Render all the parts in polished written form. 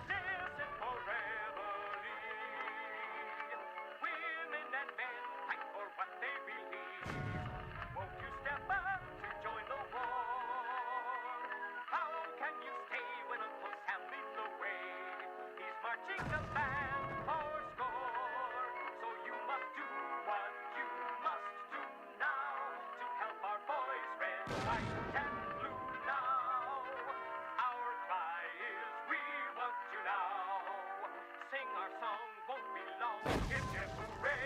Listen for reveille. Women and men fight for what they believe. Won't you step up to join the war? How can you stay when Uncle Sam leads the way? He's marching the band for score. So you must do what you must do now to help our boys red, white, and blue now. Our cry is we want you now. Sing our song, won't be long. Hip hip hooray!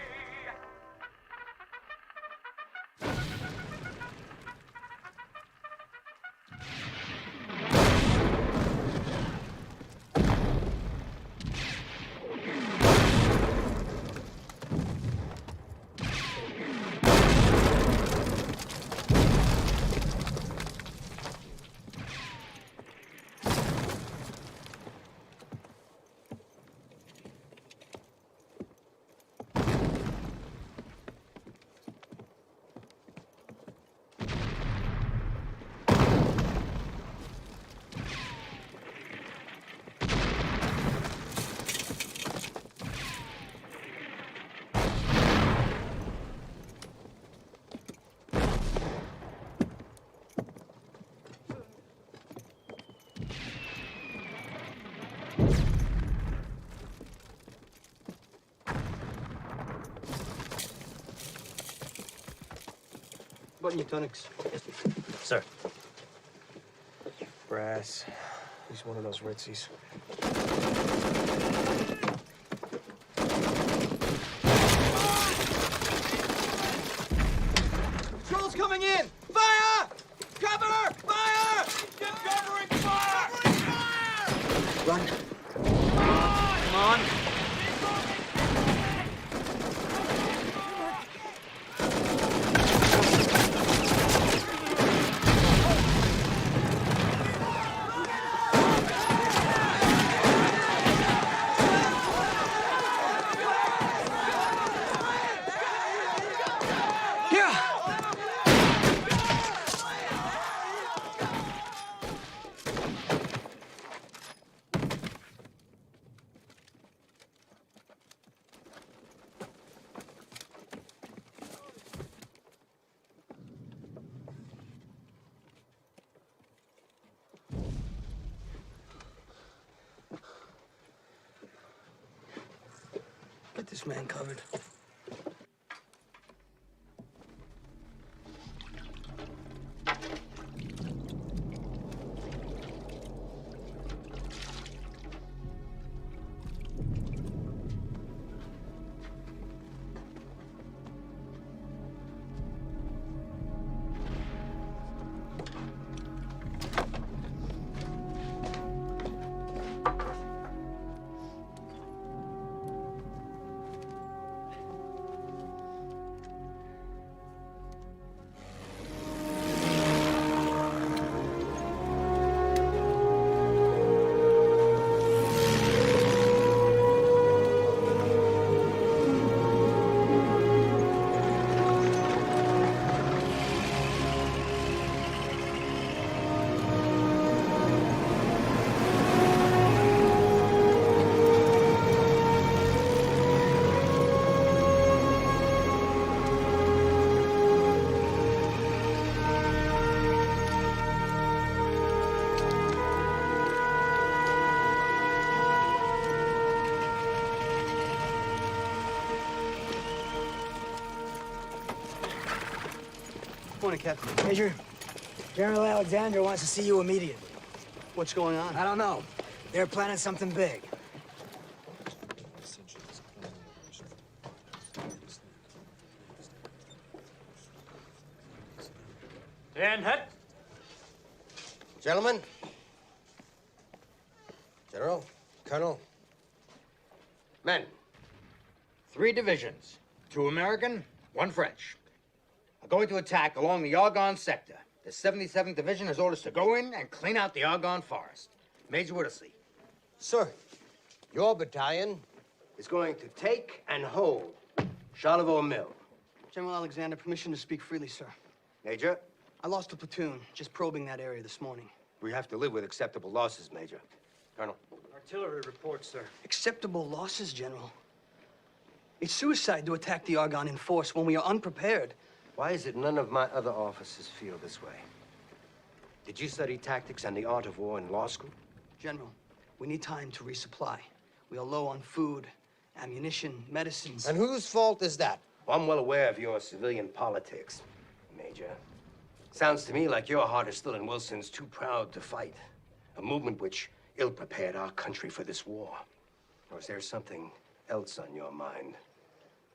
Button your tunics. Sir. Brass. He's one of those ritzies. Patrol's coming in! Fire! Cover! Fire! Get covering fire! Covering fire! Run. Come on. Get this man covered. Morning, Captain. Major, General Alexander wants to see you immediately. What's going on? I don't know. They're planning something big. And hut. Gentlemen, General, Colonel, men, 3 divisions, 2 American, 1 French, are going to attack along the Argonne sector. The 77th Division has orders to go in and clean out the Argonne forest. Major Whittlesey. sir, your battalion is going to take and hold Charlevaux Mill. General Alexander, permission to speak freely, sir. Major, I lost a platoon just probing that area this morning. we have to live with acceptable losses, Major. Colonel. Artillery report, sir. Acceptable losses, General. It's suicide to attack the Argonne in force when we are unprepared. Why is it none of my other officers feel this way? Did you study tactics and the art of war in law school? General, we need time to resupply. We are low on food, ammunition, medicines. And whose fault is that? Well, I'm well aware of your civilian politics, Major. Sounds to me like your heart is still in Wilson's too proud to fight. A movement which ill-prepared our country for this war. Or is there something else on your mind?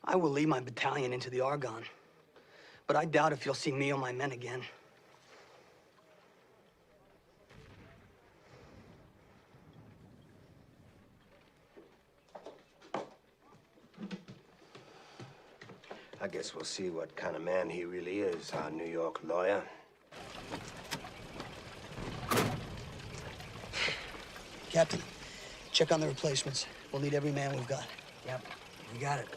I will lead my battalion into the Argonne, but I doubt if you'll see me or my men again. I guess we'll see what kind of man he really is, our New York lawyer. Captain, check on the replacements. We'll need every man we've got. Yep, we got it.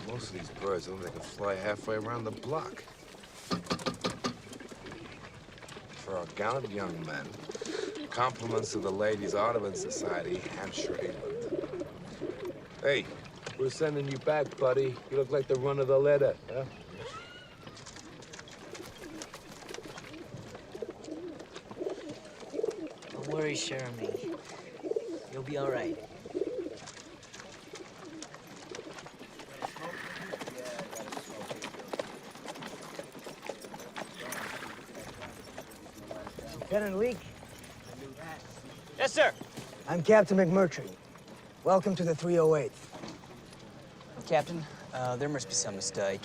Most of these birds look like they can fly halfway around the block. For our gallant young men, compliments of the Ladies' Audubon Society, Hampshire, England. Hey, we're sending you back, buddy. You look like the run of the letter, huh? Don't worry, Jeremy. You'll be all right. Lieutenant Leake. Yes, sir. I'm Captain McMurtry. Welcome to the 308th. Captain, there must be some mistake.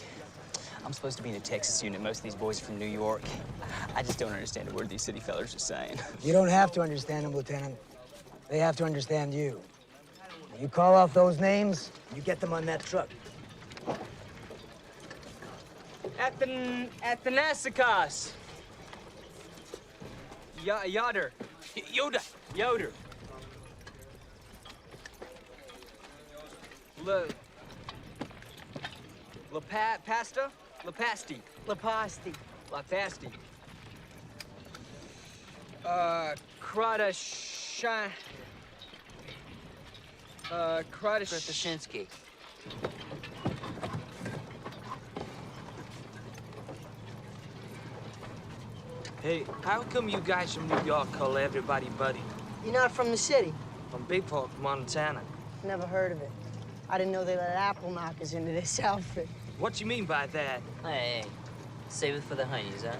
I'm supposed to be in the Texas unit. Most of these boys are from New York. I just don't understand a word these city fellers are saying. You don't have to understand them, Lieutenant. They have to understand you. You call off those names, you get them on that truck. Athanasikas. Yoder. Yoder. Pasta? Lapasti. Lapasti. Lapasti. Kradashin. Kratashinsky. Hey, how come you guys from New York call everybody buddy? You're not from the city? From Big Park, Montana. Never heard of it. I didn't know they let apple knockers into this outfit. What you mean by that? Hey, save it for the honeys, huh?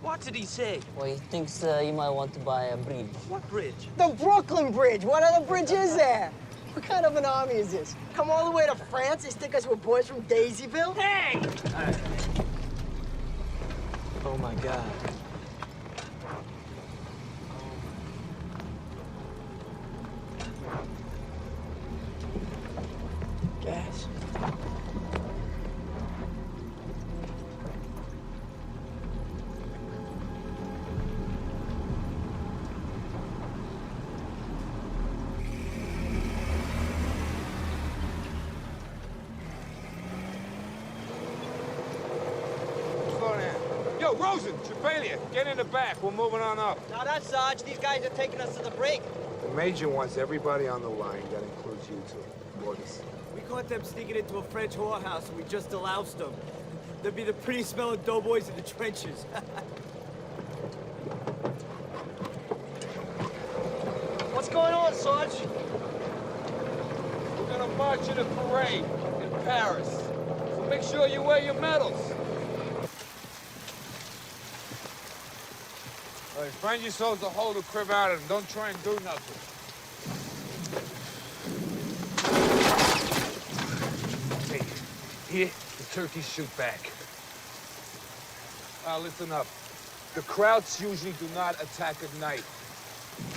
What did he say? Well, he thinks you might want to buy a bridge. What bridge? The Brooklyn Bridge. What other bridge is there? What kind of an army is this? Come all the way to France? They stick us with boys from Daisyville? Hey! Oh, my God. Gas. Yo, Rosen, Trevelyan, get in the back. We're moving on up. Now that's Sarge. These guys are taking us to the break. The Major wants everybody on the line. That includes you two. Orders. We caught them sneaking into a French whorehouse and we just deloused them. They'd be the prettiest smelling doughboys in the trenches. What's going on, Sarge? We're gonna march in a parade in Paris. So make sure you wear your medals. All right, find yourselves a hole to crib out of and don't try and do nothing. Hey, here, the turkeys shoot back. Listen up. The Krauts usually do not attack at night.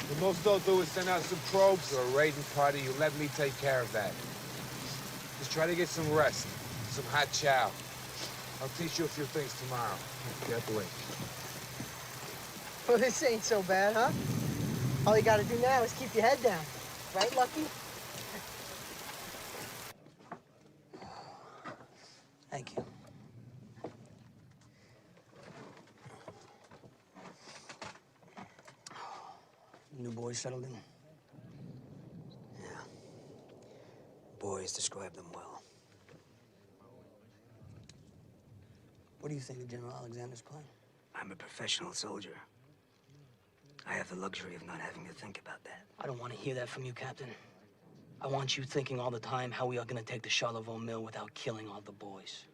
The most they'll do is send out some probes or a raiding party. You let me take care of that. Just try to get some rest, some hot chow. I'll teach you a few things tomorrow. Can't blink. Well, this ain't so bad, huh? All you gotta do now is keep your head down. Right, Lucky? Thank you. New boys settled in? Yeah. Boys describe them well. What do you think of General Alexander's plan? I'm a professional soldier. I have the luxury of not having to think about that. I don't want to hear that from you, Captain. I want you thinking all the time how we are going to take the Charlevoix mill without killing all the boys.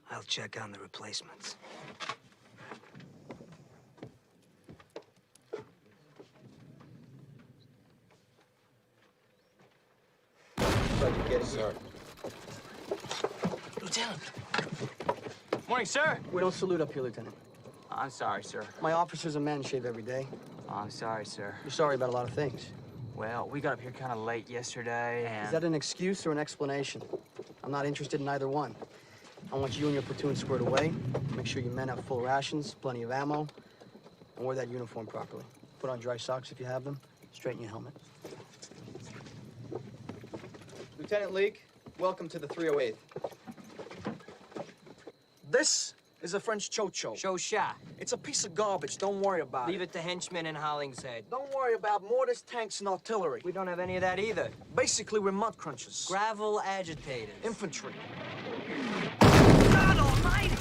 I'll check on the replacements. Sir. Lieutenant. Morning, sir. We don't salute up here, Lieutenant. I'm sorry, sir. My officers and men shave every day. I'm sorry, sir. You're sorry about a lot of things. Well, we got up here kind of late yesterday, and... Is that an excuse or an explanation? I'm not interested in either one. I want you and your platoon squared away. Make sure your men have full rations, plenty of ammo, and wear that uniform properly. Put on dry socks if you have them. Straighten your helmet. Lieutenant Leake, welcome to the 308th. This is a French chocho. Chosha. It's a piece of garbage. Don't worry about Leave it to henchmen in Hollingshead. Don't worry about mortars, tanks, and artillery. We don't have any of that either. Basically, we're mud crunchers. Gravel agitators. Infantry. God almighty!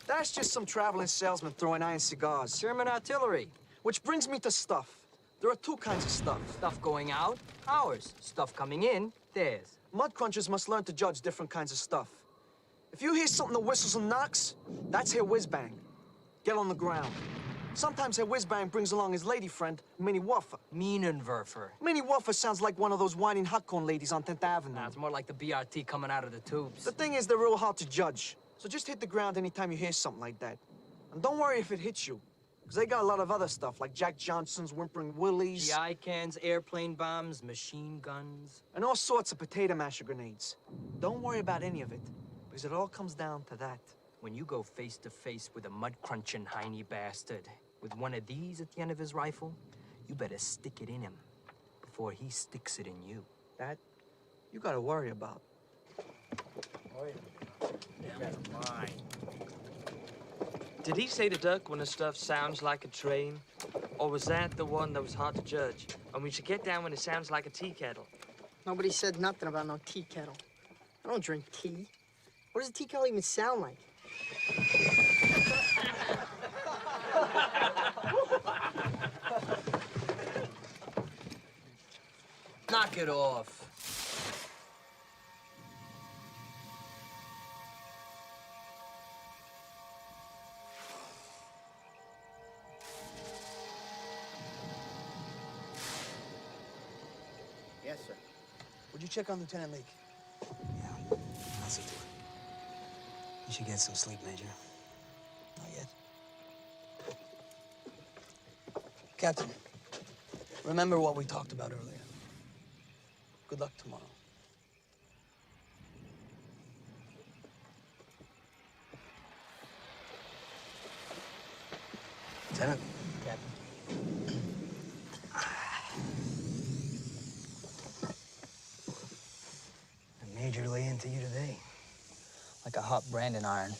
That's just some traveling salesman throwing iron cigars. German artillery. Which brings me to stuff. There are two kinds of stuff. Stuff going out, ours. Stuff coming in, theirs. Mud crunchers must learn to judge different kinds of stuff. If you hear something that whistles and knocks, that's Herr Whiz-Bang. Get on the ground. Sometimes Herr Whiz-Bang brings along his lady friend, Minnie Wuffer. Minenwerfer. Minnie Wuffer sounds like one of those whining hot cone ladies on 10th Avenue. Nah, it's more like the BRT coming out of the tubes. The thing is, they're real hard to judge. So just hit the ground anytime you hear something like that. And don't worry if it hits you, because they got a lot of other stuff, like Jack Johnson's, Whimpering Willies. GI cans, airplane bombs, machine guns. And all sorts of potato masher grenades. Don't worry about any of it, because it all comes down to that. When you go face to face with a mud-crunching hiney bastard with one of these at the end of his rifle, you better stick it in him before he sticks it in you. That, you gotta worry about. Did he say to duck when the stuff sounds like a train? Or was that the one that was hard to judge? And we should get down when it sounds like a tea kettle. Nobody said nothing about no tea kettle. I don't drink tea. What does a tea kettle even sound like? Knock it off. Yes, sir. Would you check on Lieutenant Leake? Yeah, I'll see to it. You should get some sleep, Major. Not yet. Captain, remember what we talked about earlier. Good luck tomorrow. Lieutenant. Captain. I'm majorly into you today. Like a hot branding iron.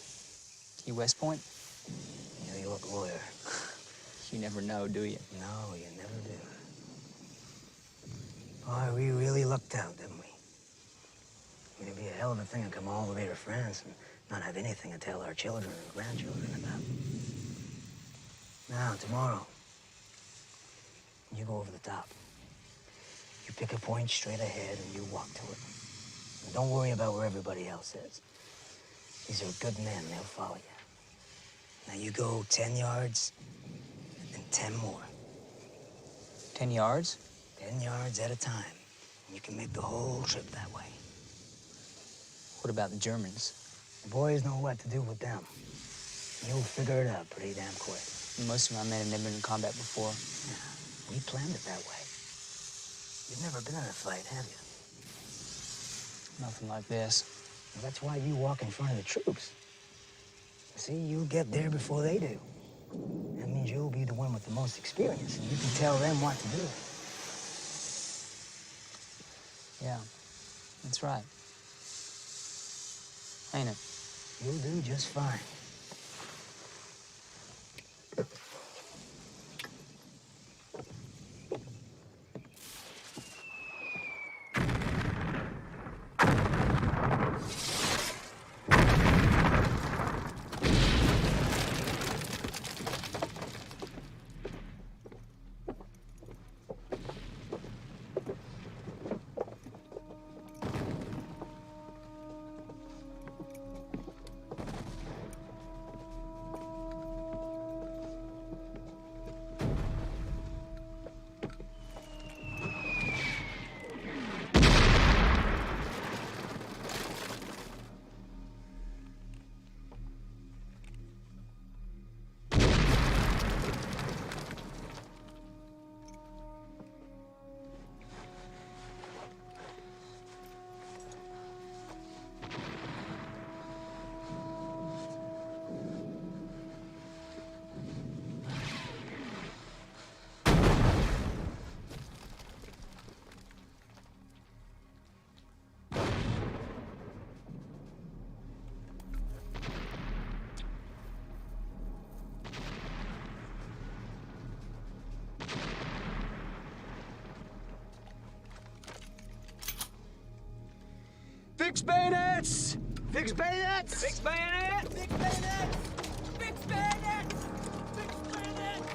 You West Point? New York lawyer. You never know, do you? No, you never do. Boy, we really lucked out, didn't we? It'd be a hell of a thing to come all the way to France and not have anything to tell our children and grandchildren about. Now, tomorrow, you go over the top. You pick a point straight ahead and you walk to it. And don't worry about where everybody else is. These are good men, they'll follow you. Now you go 10 yards, and then 10 more. 10 yards? 10 yards at a time. And you can make the whole trip that way. What about the Germans? The boys know what to do with them. You'll figure it out pretty damn quick. Most of my men have never been in combat before. Yeah, we planned it that way. You've never been in a fight, have you? Nothing like this. Well, that's why you walk in front of the troops. See, you get there before they do. That means you'll be the one with the most experience, and you can tell them what to do. Yeah, that's right. Ain't it? You'll do just fine. Fix bayonets! Fix bayonets! Fix bayonet! Fix bayonet! Fix bayonet! Fix bayonet!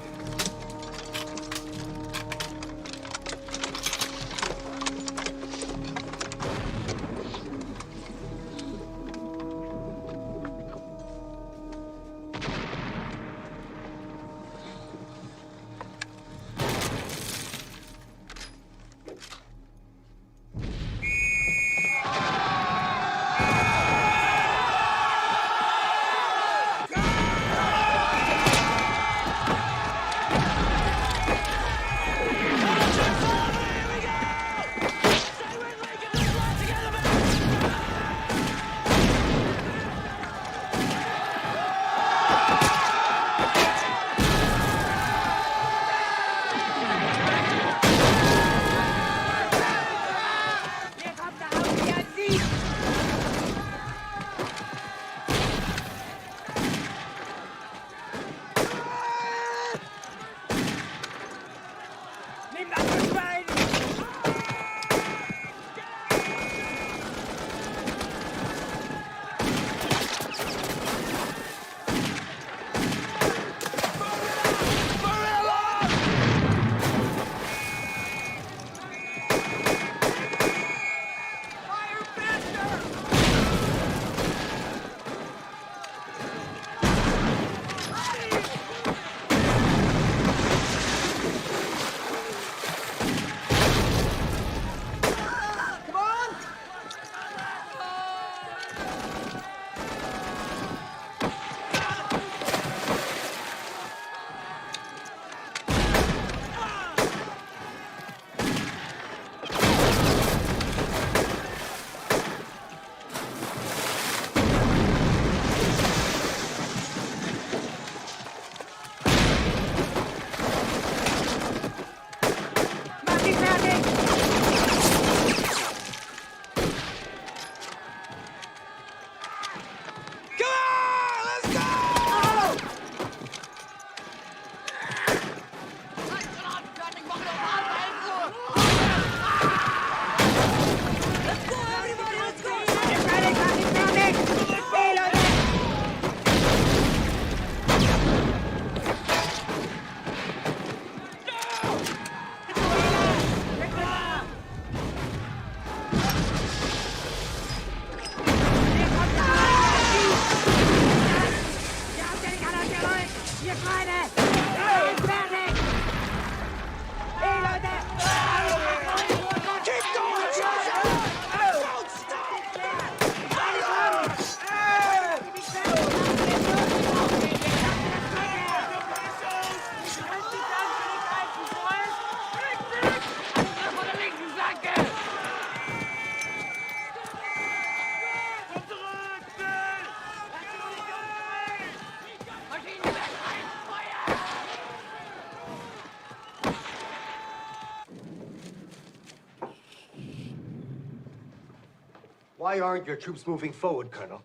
Why aren't your troops moving forward, Colonel?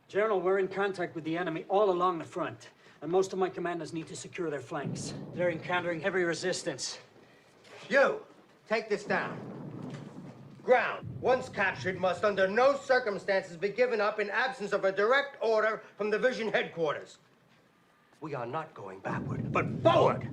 General, we're in contact with the enemy all along the front, and most of my commanders need to secure their flanks. They're encountering heavy resistance. You, take this down. Ground, once captured, must under no circumstances be given up in absence of a direct order from division headquarters. We are not going backward, but forward!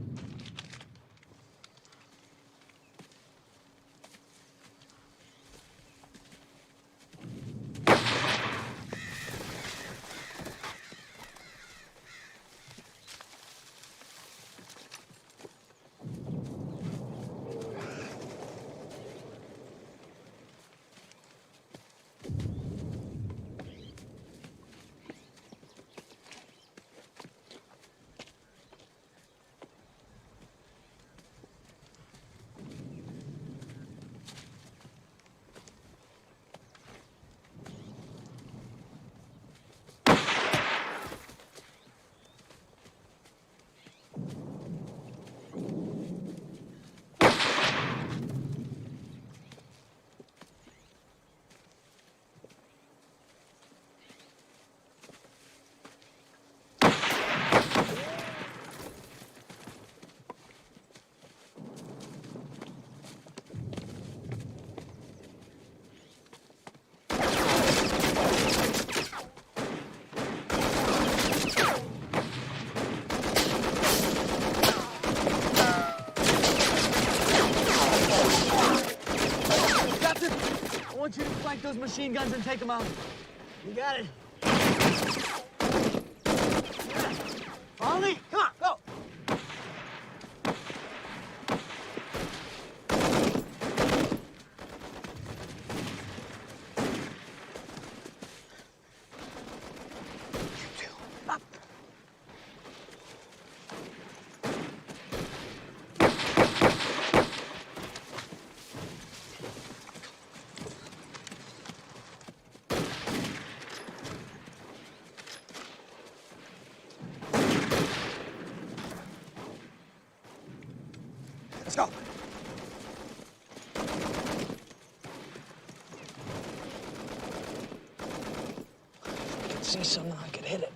I want you to flank those machine guns and take them out. You got it. Follow me. Come on, go. Let's go. I could see something, I could hit it.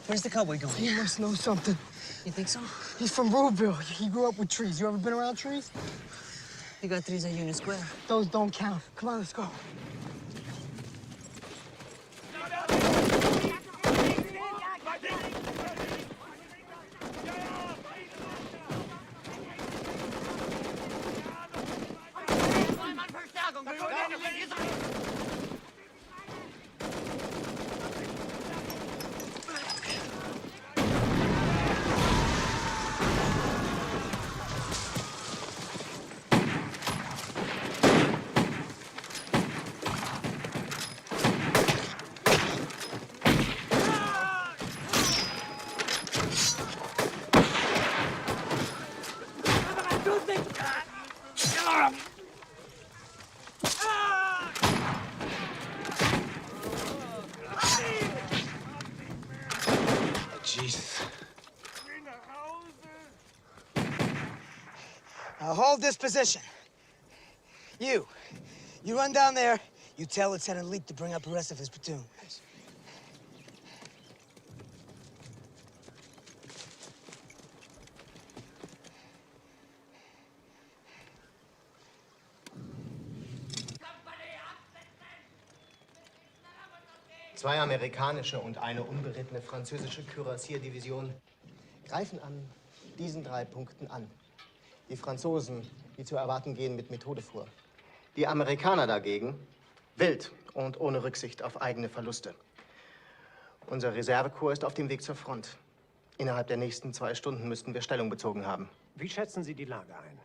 Where's the cowboy going? He must know something. You think so? He's from Ruleville. He grew up with trees. You ever been around trees? You got trees at Union Square. Those don't count. Come on, let's go. Jesus. Now hold this position. You run down there. You tell Lieutenant Leak to bring up the rest of his platoon. Zwei amerikanische und eine unberittene französische Kürassierdivision greifen an diesen 3 Punkten an. Die Franzosen, wie zu erwarten, gehen mit Methode vor. Die Amerikaner dagegen wild und ohne Rücksicht auf eigene Verluste. Unser Reservekorps ist auf dem Weg zur Front. Innerhalb der nächsten 2 Stunden müssten wir Stellung bezogen haben. Wie schätzen Sie die Lage ein?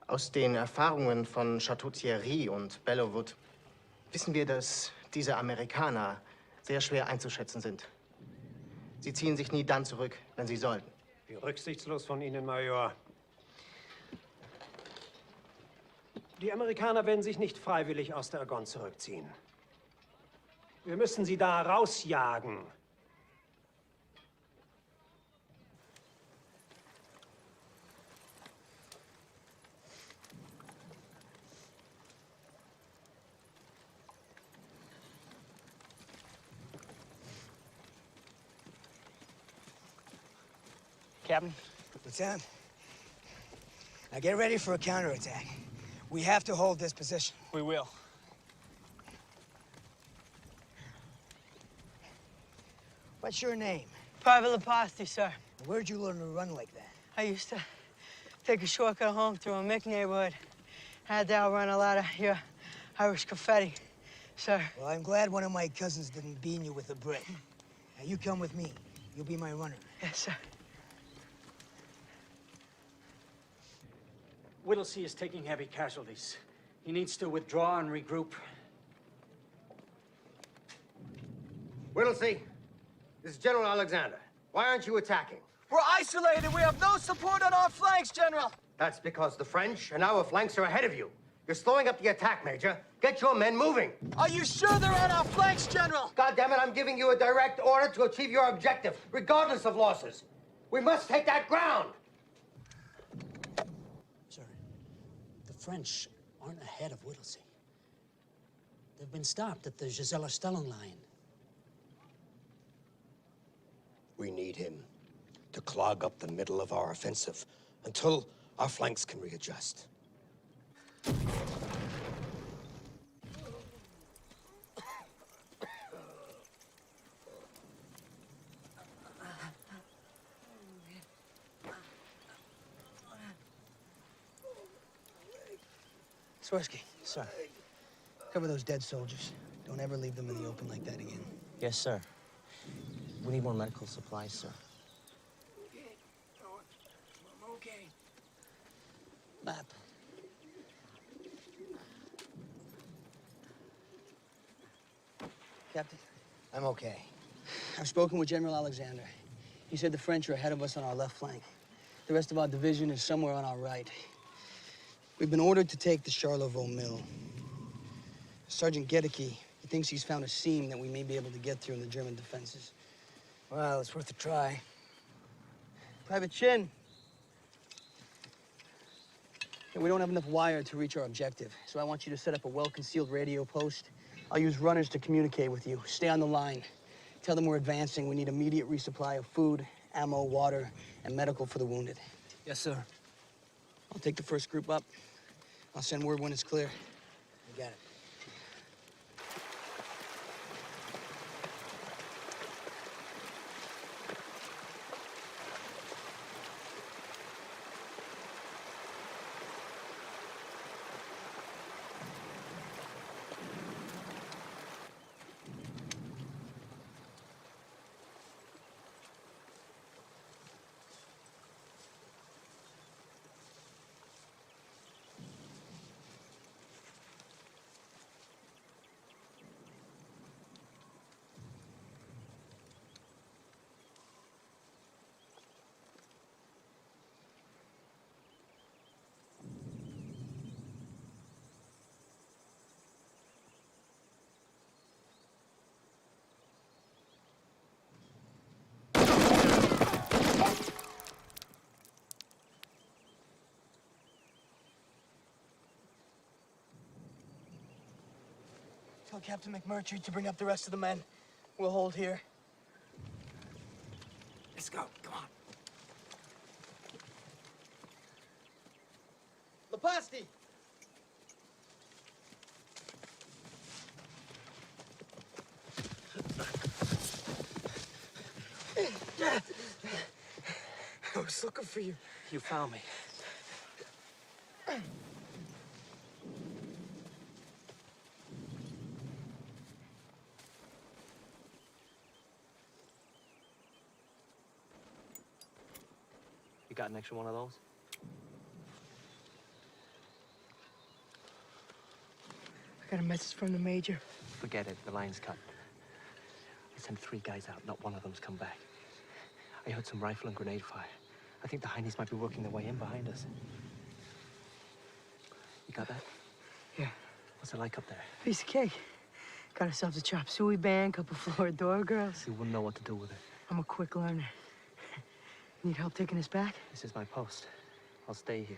Aus den Erfahrungen von Château Thierry und Bellewood wissen wir, dass diese Amerikaner sehr schwer einzuschätzen sind. Sie ziehen sich nie dann zurück, wenn sie sollten. Wie rücksichtslos von Ihnen, Major. Die Amerikaner werden sich nicht freiwillig aus der Argonne zurückziehen. Wir müssen sie da rausjagen. Captain. Lieutenant, now get ready for a counterattack. We have to hold this position. We will. What's your name? Private Leposti, sir. Where'd you learn to run like that? I used to take a shortcut home through a McKee neighborhood. Had to outrun a lot of your Irish confetti, sir. Well, I'm glad one of my cousins didn't bean you with a brick. Now, you come with me. You'll be my runner. Yes, sir. Whittlesey is taking heavy casualties. He needs to withdraw and regroup. Whittlesey, this is General Alexander. Why aren't you attacking? We're isolated. We have no support on our flanks, General. That's because the French and our flanks are ahead of you. You're slowing up the attack, Major. Get your men moving. Are you sure they're on our flanks, General? God damn it, I'm giving you a direct order to achieve your objective, regardless of losses. We must take that ground. Sir, the French aren't ahead of Whittlesey. They've been stopped at the Gisela-Stellan line. We need him to clog up the middle of our offensive until our flanks can readjust. Swirsky. Sir. Cover those dead soldiers. Don't ever leave them in the open like that again. Yes, sir. We need more medical supplies, sir. I'm okay. Map. Captain? I'm okay. I've spoken with General Alexander. He said the French are ahead of us on our left flank. The rest of our division is somewhere on our right. We've been ordered to take the Charlevaux Mill. Sergeant Gedeke, he thinks he's found a seam that we may be able to get through in the German defenses. Well, it's worth a try. Private Chin. We don't have enough wire to reach our objective, so I want you to set up a well-concealed radio post. I'll use runners to communicate with you. Stay on the line. Tell them we're advancing. We need immediate resupply of food, ammo, water, and medical for the wounded. Yes, sir. I'll take the first group up. I'll send word when it's clear. You got it. Tell Captain McMurtry to bring up the rest of the men. We'll hold here. Let's go. Come on. Leposti! I was looking for you. You found me. You got an extra one of those? I got a message from the Major. Forget it. The line's cut. I sent 3 guys out. Not one of them's come back. I heard some rifle and grenade fire. I think the Heinies might be working their way in behind us. You got that? Yeah. What's it like up there? Piece of cake. Got ourselves a chop suey band, couple Floridor girls. You wouldn't know what to do with it. I'm a quick learner. Need help taking us back? This is my post. I'll stay here.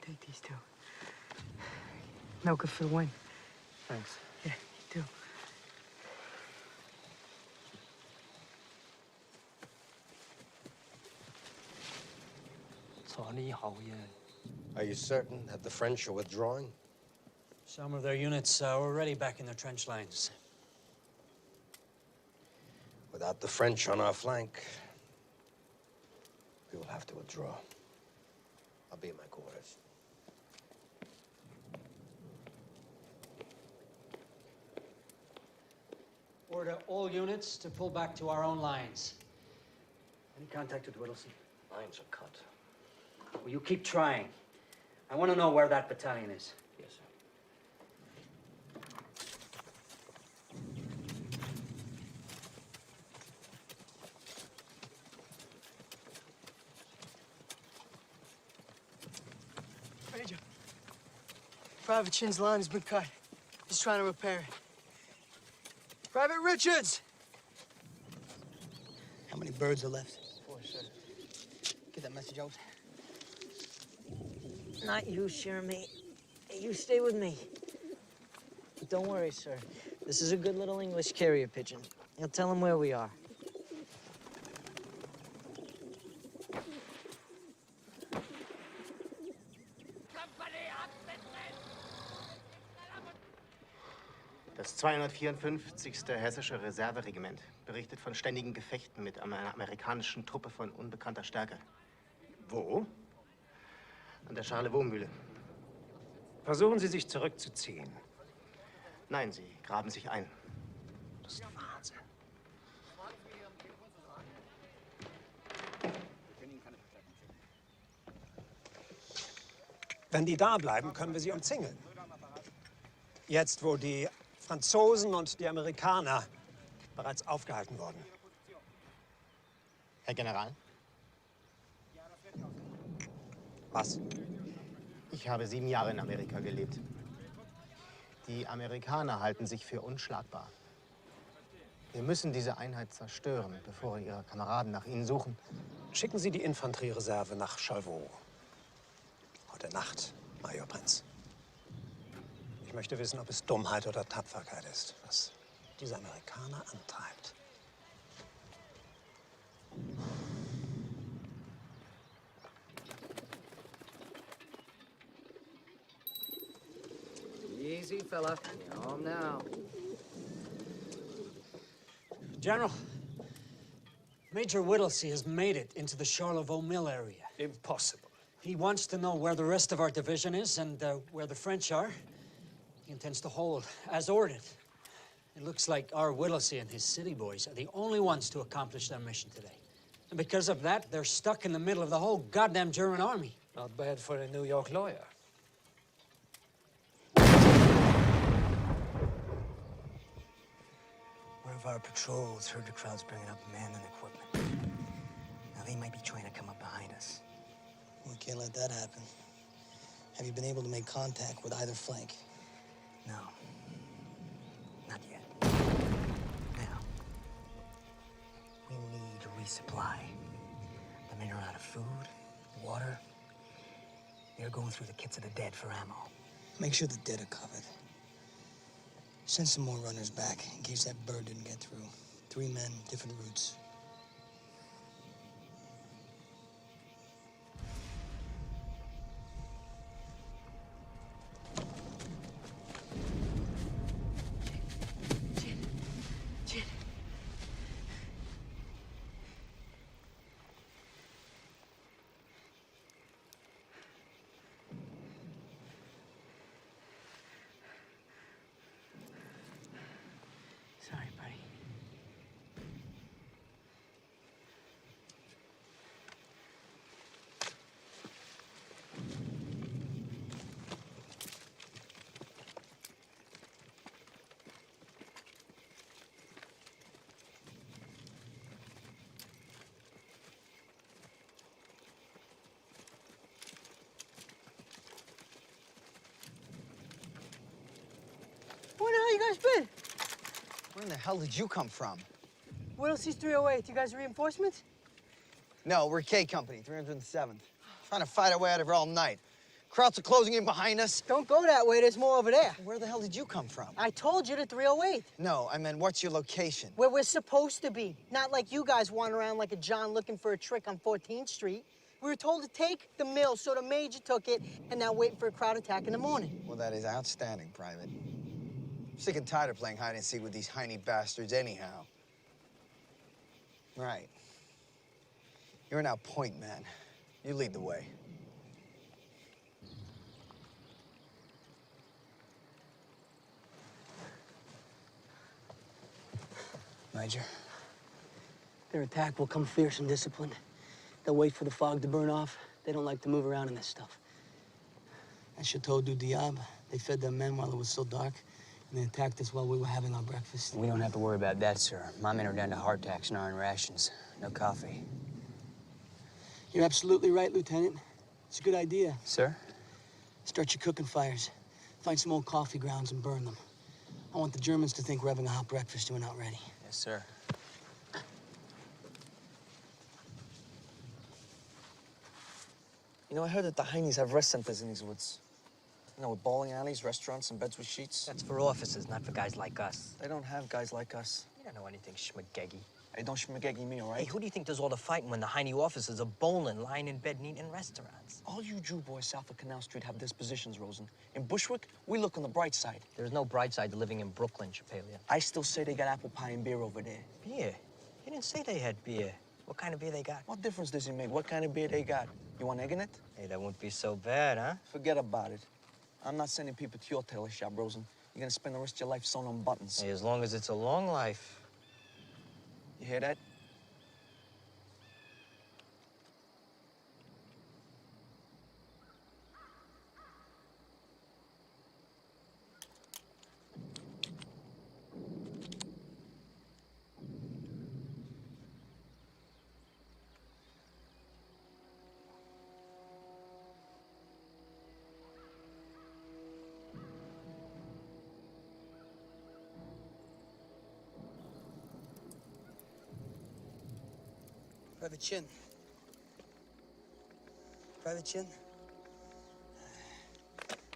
Take these 2. Milk it for the win. Thanks. Yeah, you too. Are you certain that the French are withdrawing? Some of their units are already back in their trench lines. Without the French on our flank, we will have to withdraw. I'll be in my quarters. Order all units to pull back to our own lines. Any contact with Whittlesey? Lines are cut. Well, you keep trying. I want to know where that battalion is. Yes, sir. Major, Private Chin's line has been cut. He's trying to repair it. Private Richards! How many birds are left? 4, sir. Get that message out. Not you, Jeremy. You stay with me. Don't worry, sir. This is a good little English carrier pigeon. I'll tell him where we are. Das 254. Hessische Reserveregiment berichtet von ständigen Gefechten mit einer amerikanischen Truppe von unbekannter Stärke. Wo? An der Charlevaux-Mühle. Versuchen Sie, sich zurückzuziehen. Nein, sie graben sich ein. Das ist Wahnsinn. Wenn die da bleiben, können wir sie umzingeln. Jetzt, wo die Franzosen und die Amerikaner bereits aufgehalten wurden. Herr General? Was? Ich habe 7 Jahre in Amerika gelebt. Die Amerikaner halten sich für unschlagbar. Wir müssen diese Einheit zerstören, bevor ihre Kameraden nach ihnen suchen. Schicken Sie die Infanteriereserve nach Charlevaux. Heute Nacht, Major Prinz. Ich möchte wissen, ob es Dummheit oder Tapferkeit ist, was diese Amerikaner antreibt. Easy, fella. You're home now. General, Major Whittlesey has made it into the Charlevaux Mill area. Impossible. He wants to know where the rest of our division is and where the French are. He intends to hold, as ordered. It looks like our Whittlesey and his city boys are the only ones to accomplish their mission today. And because of that, they're stuck in the middle of the whole goddamn German army. Not bad for a New York lawyer. One of our patrols heard the crowds bringing up men and equipment. Now, they might be trying to come up behind us. We can't let that happen. Have you been able to make contact with either flank? No. Not yet. Now, we need to resupply. The men are out of food, water. They're going through the kits of the dead for ammo. Make sure the dead are covered. Send some more runners back in case that bird didn't get through. 3 men, different routes. Sorry, buddy. Where the hell you guys been? Where in the hell did you come from? Whittlesey's 308. You guys reinforcements? No, we're K Company, 307th. Trying to fight our way out of here all night. Krauts are closing in behind us. Don't go that way. There's more over there. Where the hell did you come from? I told you to 308. No, I meant what's your location? Where we're supposed to be. Not like you guys wander around like a John looking for a trick on 14th Street. We were told to take the mill, so the major took it, and now waiting for a crowd attack in the morning. Well, that is outstanding, Private. I'm sick and tired of playing hide and seek with these hiney bastards anyhow. Right. You're now point man. You lead the way. Major, their attack will come fierce and disciplined. They'll wait for the fog to burn off. They don't like to move around in this stuff. At Chateau du Diable, they fed their men while it was still dark, and they attacked us while we were having our breakfast. We don't have to worry about that, sir. My men are down to hardtacks and are on rations. No coffee. You're absolutely right, Lieutenant. It's a good idea. Sir? Start your cooking fires. Find some old coffee grounds and burn them. I want the Germans to think we're having a hot breakfast and we're not ready. Yes, sir. You know, I heard that the Heinies have rest centers in these woods. You know, with bowling alleys, restaurants, and beds with sheets. That's for officers, not for guys like us. They don't have guys like us. You don't know anything schmageggy. Hey, don't schmageggy me, all right? Hey, who do you think does all the fighting when the Heine officers are bowling, lying in bed, and eating in restaurants? All you Jew boys south of Canal Street have dispositions, Rosen. In Bushwick, we look on the bright side. There's no bright side to living in Brooklyn, Chappellian. I still say they got apple pie and beer over there. Beer? You didn't say they had beer. What kind of beer they got? What difference does it make what kind of beer they got? You want egg in it? Hey, that wouldn't be so bad, huh? Forget about it. I'm not sending people to your tailor shop, Rosen. You're gonna spend the rest of your life sewing on buttons. Hey, as long as it's a long life. You hear that? Private Chin. Private Chin?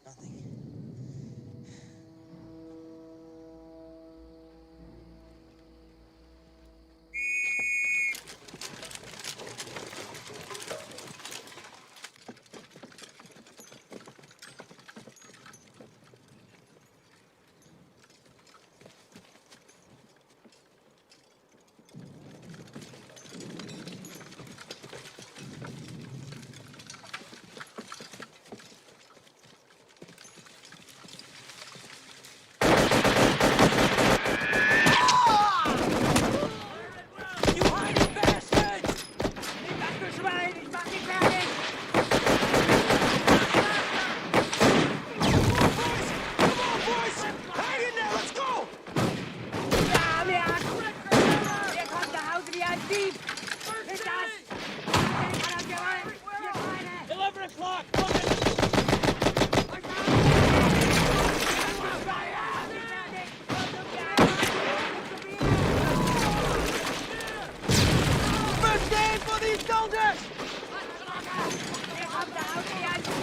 Nothing.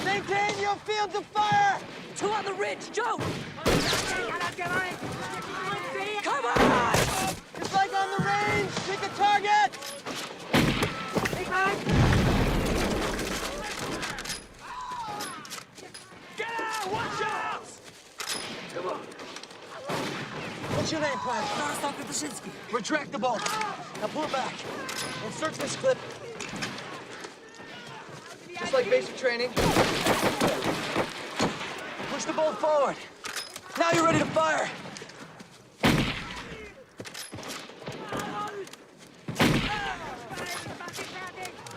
Maintain your field of fire! Two on the ridge, Joe! Come on! Just like on the range, pick a target! Get out! Watch out! Come on. What's your name, Private? Retract the bolt. Now pull it back. And search this clip. Just like basic training. Push the bolt forward. Now you're ready to fire.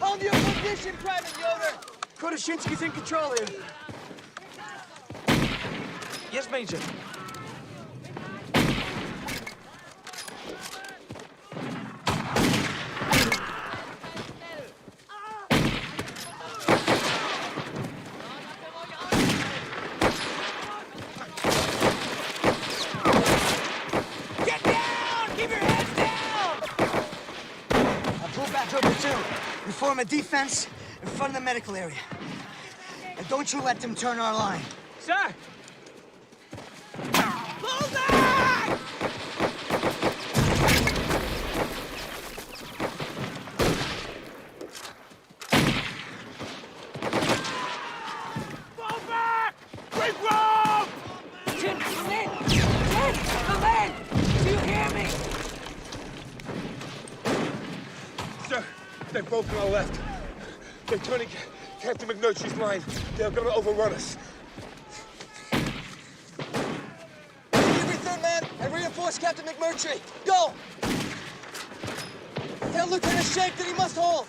Hold your position, Private Yoder. Kudashinsky's in control here. Yes, Major. Form a defense in front of the medical area. And don't you let them turn our line. Sir! Pull back! Sir, they're both on our left. They're turning Captain McNurtry's line. They're gonna overrun us. Everything, man, and reinforce Captain McMurtry. Go! Tell Lieutenant Shank that he must hold.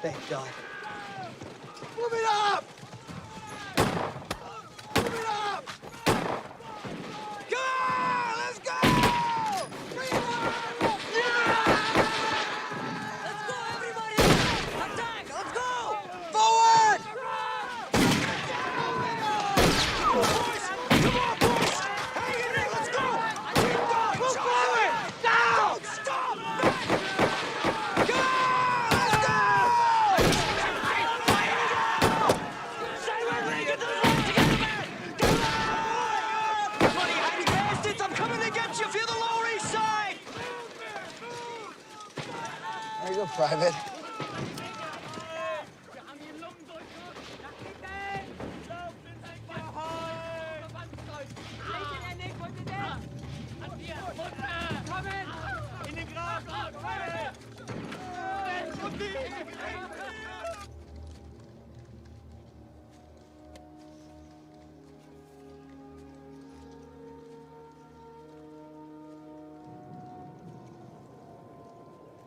Thank God. Move it up! Move it up! Come on! Let's go! Bring it on! Yeah! Let's go, everybody! Attack! Let's go! Forward! Come on, boys! Come on, boys! Hang in there! Let's go! Keep going! Move forward! Down! Stop! Go! Let's go! There you go, Private.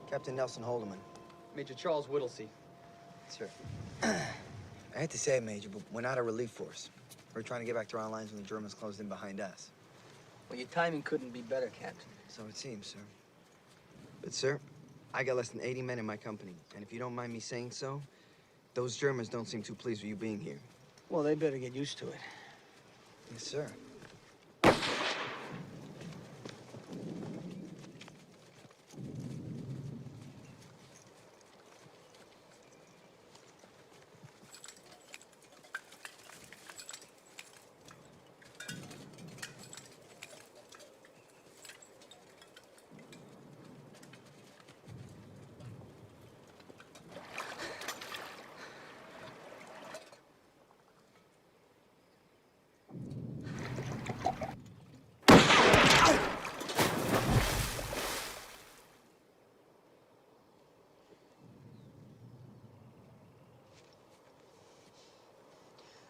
Captain Nelson Holdeman. Major Charles Whittlesey. Sir. I hate to say it, Major, but we're not a relief force. We're trying to get back to our lines when the Germans closed in behind us. Well, your timing couldn't be better, Captain. So it seems, sir. But, sir, I got less than 80 men in my company. And if you don't mind me saying so, those Germans don't seem too pleased with you being here. Well, they better get used to it. Yes, sir.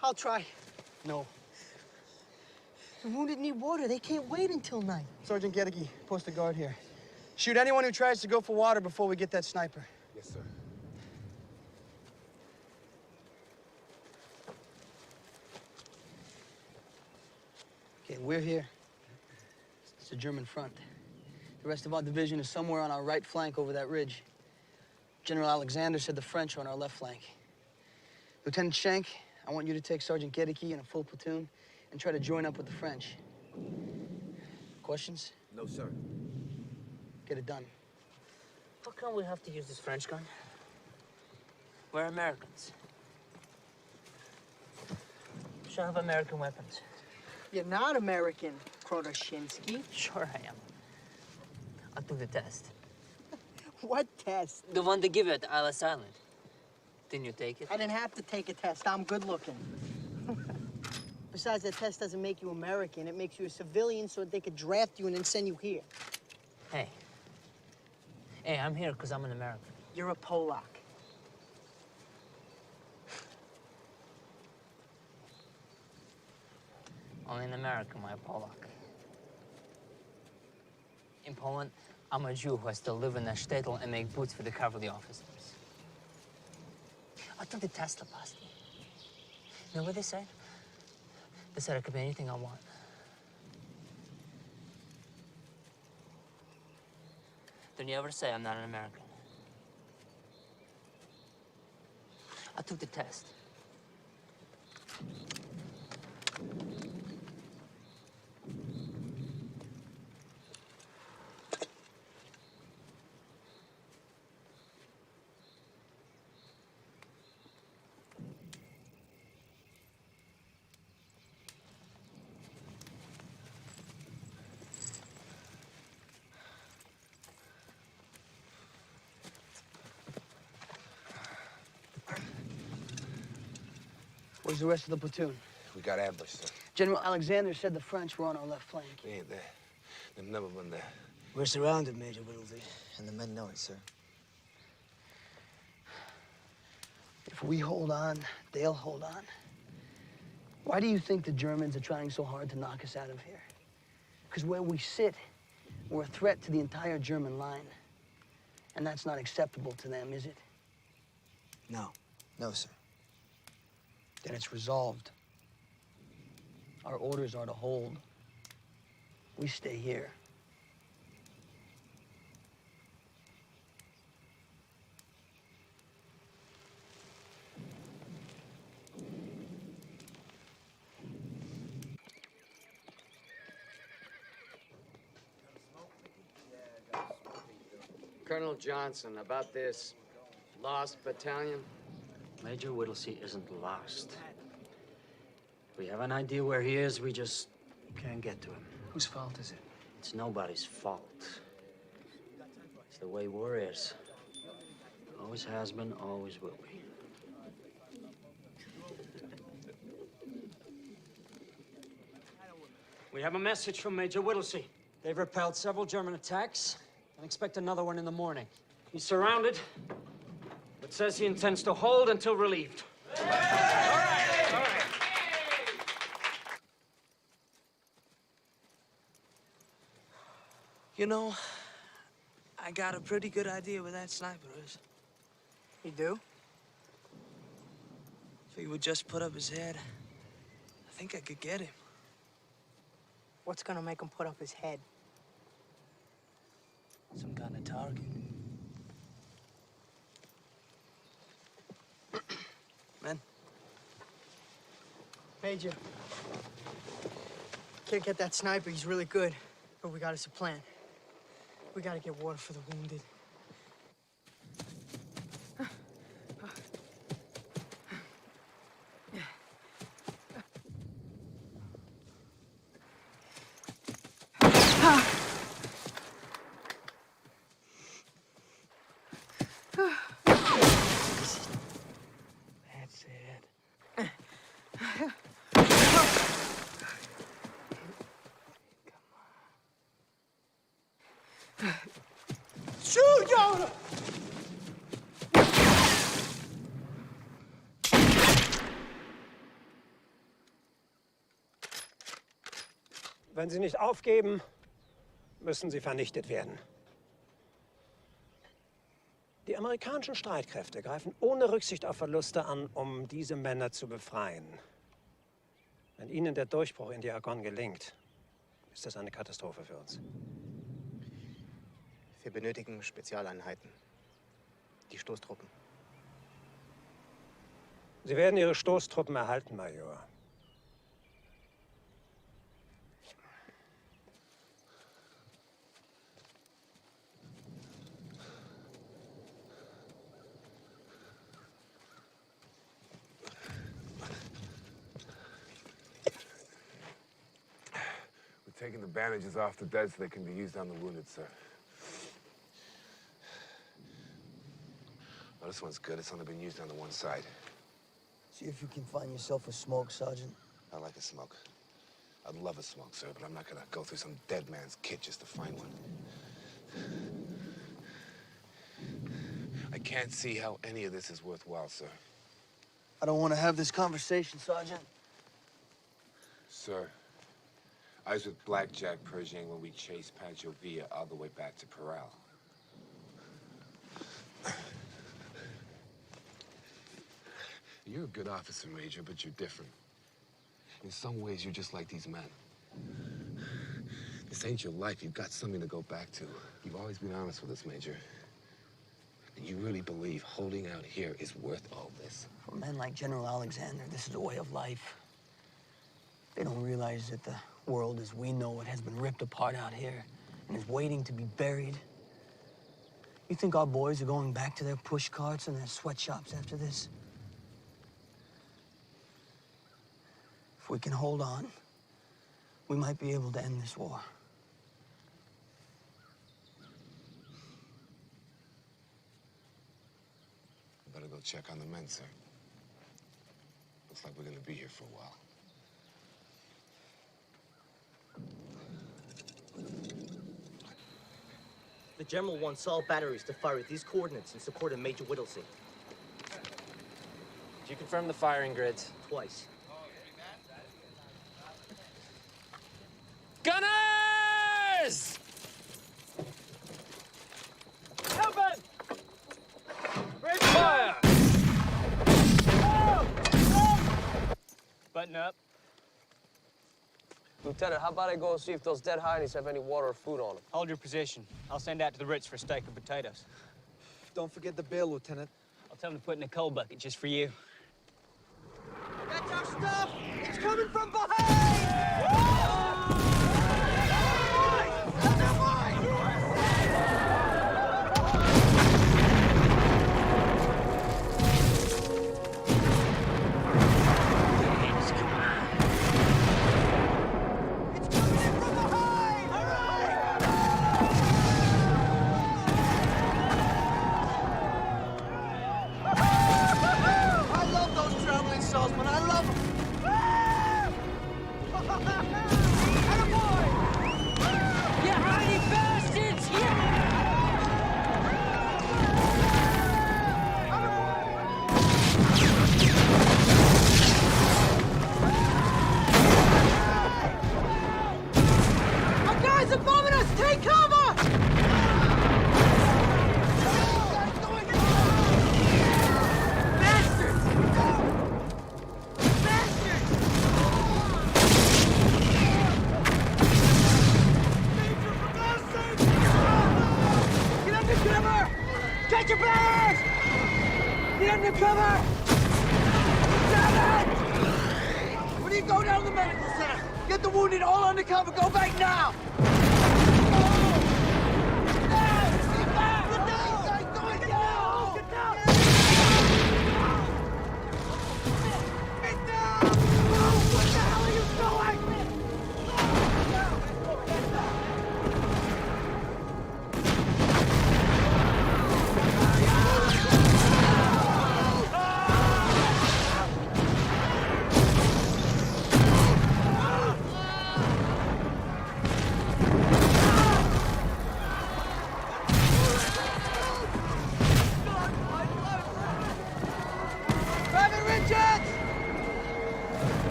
I'll try. No. The wounded need water. They can't wait until night. Sergeant Gedeke, post a guard here. Shoot anyone who tries to go for water before we get that sniper. Yes, sir. Okay, we're here. It's the German front. The rest of our division is somewhere on our right flank over that ridge. General Alexander said the French are on our left flank. Lieutenant Schenk, I want you to take Sergeant Gedeke and a full platoon and try to join up with the French. Questions? No, sir. Get it done. How come we have to use this French gun? We're Americans. Should have American weapons. You're not American, Krotoshinsky. Sure I am. I'll do the test. What test? The one they give you at Isles Island. Didn't you take it? I didn't have to take a test. I'm good looking. Besides, that test doesn't make you American. It makes you a civilian so that they could draft you and then send you here. Hey. Hey, I'm here because I'm an American. You're a Polak. Only in America am I a Polak. In Poland, I'm a Jew who has to live in a shtetl and make boots for the cavalry officers. I took the test last night. You know what they said? They said I could be anything I want. Don't you ever say I'm not an American. I took the test. Where's the rest of the platoon? We got ambushed, sir. General Alexander said the French were on our left flank. They ain't there. They've never been there. We're surrounded, Major Whittlesey. And the men know it, sir. If we hold on, they'll hold on. Why do you think the Germans are trying so hard to knock us out of here? Because where we sit, we're a threat to the entire German line. And that's not acceptable to them, is it? No. No, sir. Then it's resolved. Our orders are to hold. We stay here. Colonel Johnson, about this Lost Battalion? Major Whittlesey isn't lost. We have an idea where he is, we just can't get to him. Whose fault is it? It's nobody's fault. It's the way war is. Always has been, always will be. We have a message from Major Whittlesey. They've repelled several German attacks and expect another one in the morning. He's surrounded, but says he intends to hold until relieved. All right. You know, I got a pretty good idea where that sniper is. You do? If he would just put up his head, I think I could get him. What's gonna make him put up his head? Some kind of target. Men? Major. Can't get that sniper, he's really good. But we got us a plan. We gotta get water for the wounded. That's it. Shoot, Jonah! Wenn Sie nicht aufgeben, müssen Sie vernichtet werden. Die amerikanischen Streitkräfte greifen ohne Rücksicht auf Verluste an, um diese Männer zu befreien. Wenn Ihnen der Durchbruch in die Argonne gelingt, ist das eine Katastrophe für uns. Wir benötigen Spezialeinheiten. Die Stoßtruppen. Sie werden Ihre Stoßtruppen erhalten, Major. We're taking the bandages off the dead so they can be used on the wounded, sir. Oh, this one's good. It's only been used on the one side. See if you can find yourself a smoke, Sergeant. I like a smoke. I'd love a smoke, sir, but I'm not gonna go through some dead man's kit just to find one. I can't see how any of this is worthwhile, sir. I don't want to have this conversation, Sergeant. Sir, I was with Blackjack Pershing when we chased Pancho Villa all the way back to Peral. You're a good officer, Major, but you're different. In some ways, you're just like these men. This ain't your life. You've got something to go back to. You've always been honest with us, Major. And you really believe holding out here is worth all this? For men like General Alexander, this is a way of life. They don't realize that the world as we know it has been ripped apart out here and is waiting to be buried. You think our boys are going back to their push carts and their sweatshops after this? If we can hold on, we might be able to end this war. I better go check on the men, sir. I'll Looks like we're gonna be here for a while. The general wants all batteries to fire at these coordinates in support of Major Whittlesey. Did you confirm the firing grids? Twice. Gunners! Open! Fire! Button up. Lieutenant, how about I go see if those dead heinies have any water or food on them? Hold your position. I'll send out to the Ritz for a steak and potatoes. Don't forget the bill, Lieutenant. I'll tell them to put in a coal bucket just for you. That's our stuff! It's coming from behind!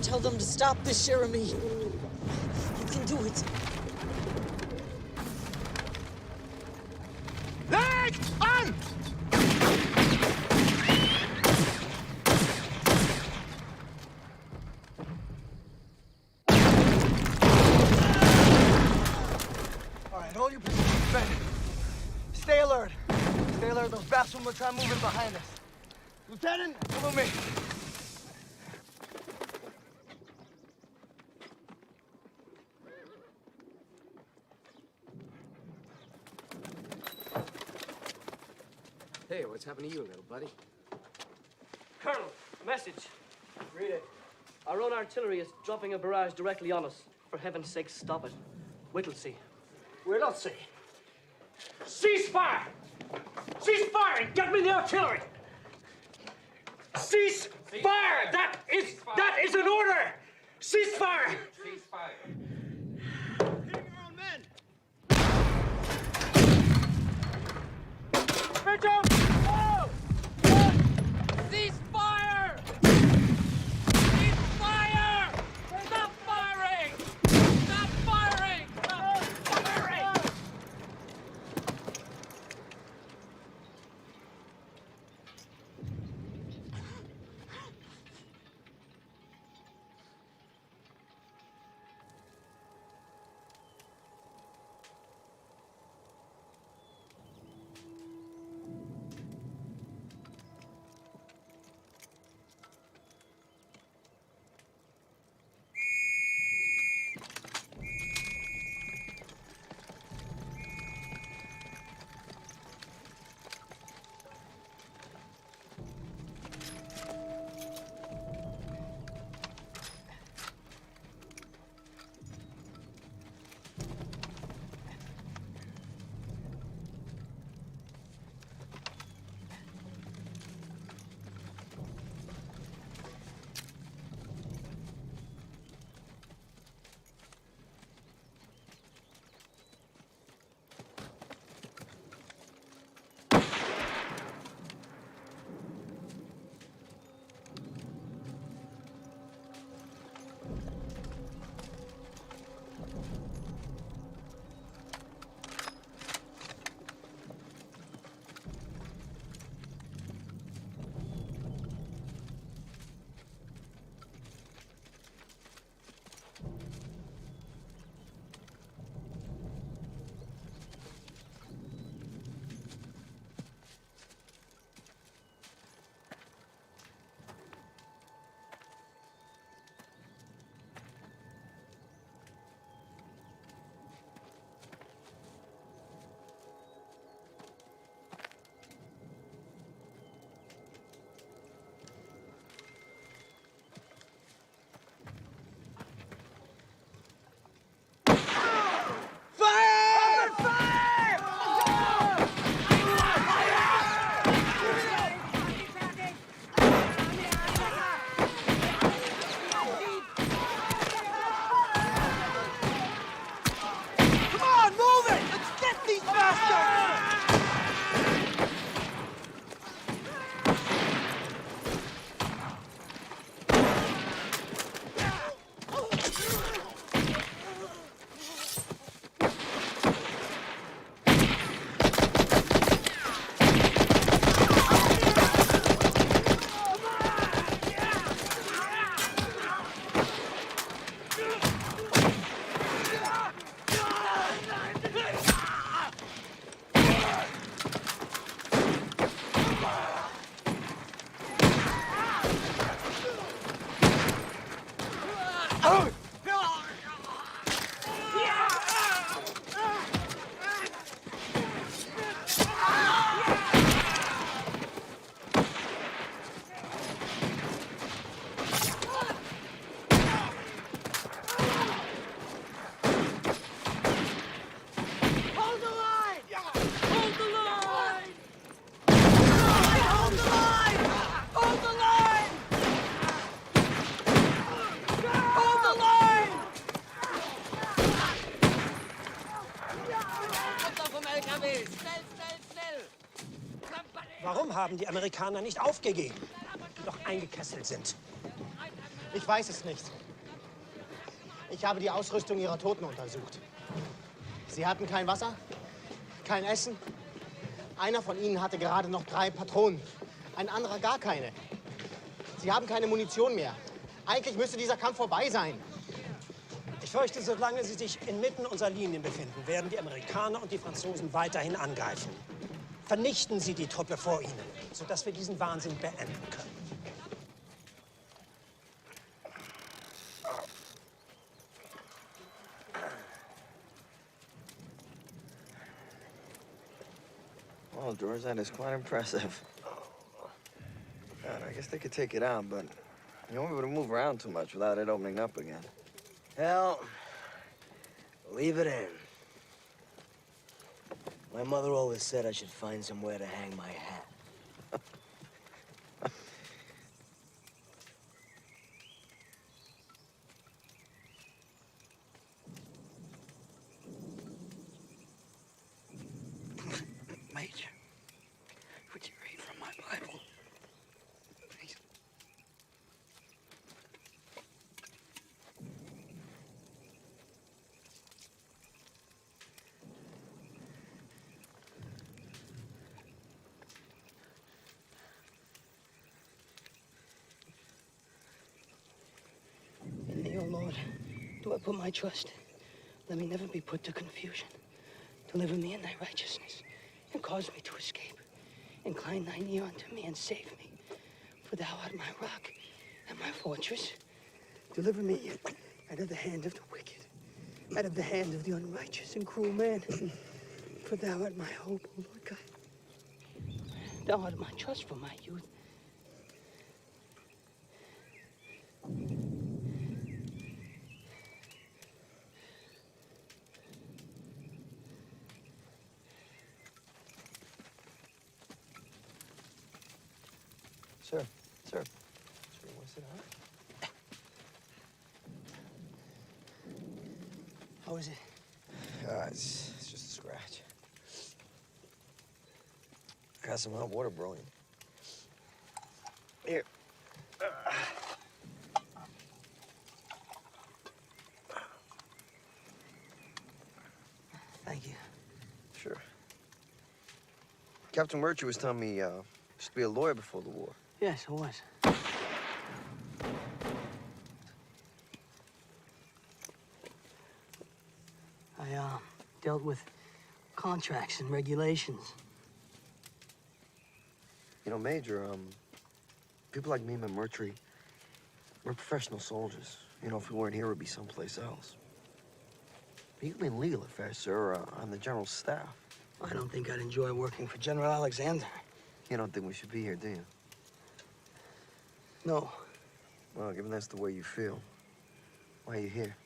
Tell them to stop this, Jeremy. You can do it. Leg on! All right, hold your position, Ben. Stay alert. Stay alert. Those bastards will try moving behind us. Lieutenant, follow me. Hey, what's happened to you, little buddy? Colonel, message. Read it. Our own artillery is dropping a barrage directly on us. For heaven's sake, stop it. Whittlesey. Whittlesey? Cease fire! Cease firing! Get me the artillery! Cease fire! That is an order! Cease fire! Cease fire. Mitchell! Oh! Cease fire! Cease fire! Stop firing! Stop firing! Stop firing! Warum haben die Amerikaner nicht aufgegeben, die doch eingekesselt sind? Ich weiß es nicht. Ich habe die Ausrüstung ihrer Toten untersucht. Sie hatten kein Wasser, kein Essen. Einer von ihnen hatte gerade noch 3 Patronen, ein anderer gar keine. Sie haben keine Munition mehr. Eigentlich müsste dieser Kampf vorbei sein. Ich fürchte, solange sie sich inmitten unserer Linien befinden, werden die Amerikaner und die Franzosen weiterhin angreifen. Vernichten Sie die Truppe vor ihnen, sodass wir diesen Wahnsinn beenden können. Well, George, that is quite impressive. God, I guess they could take it out, but you won't be able to move around too much without it opening up again. Hell, leave it in. My mother always said I should find somewhere to hang my hat. Major, would you read from my Bible? Please. In thee, O Lord, do I put my trust. Let me never be put to confusion. Deliver me in thy righteousness, and cause me to escape. Incline thine ear unto me, and save me. For thou art my rock and my fortress. Deliver me out of the hand of the wicked, out of the hand of the unrighteous and cruel man. For thou art my hope, O Lord God. Thou art my trust for my youth. Sir, sir. Sir, you want to sit down? How is it? It's just a scratch. I got some hot water brewing. Here. Thank you. Sure. Captain Murtry was telling me you used to be a lawyer before the war. Yes, I was. I dealt with contracts and regulations. You know, Major, people like me and Murtry, we're professional soldiers. You know, if we weren't here, we'd be someplace else. But you can be in legal affairs, sir, on the general staff. I don't think I'd enjoy working for General Alexander. You don't think we should be here, do you? No. Well, given that's the way you feel, why are you here?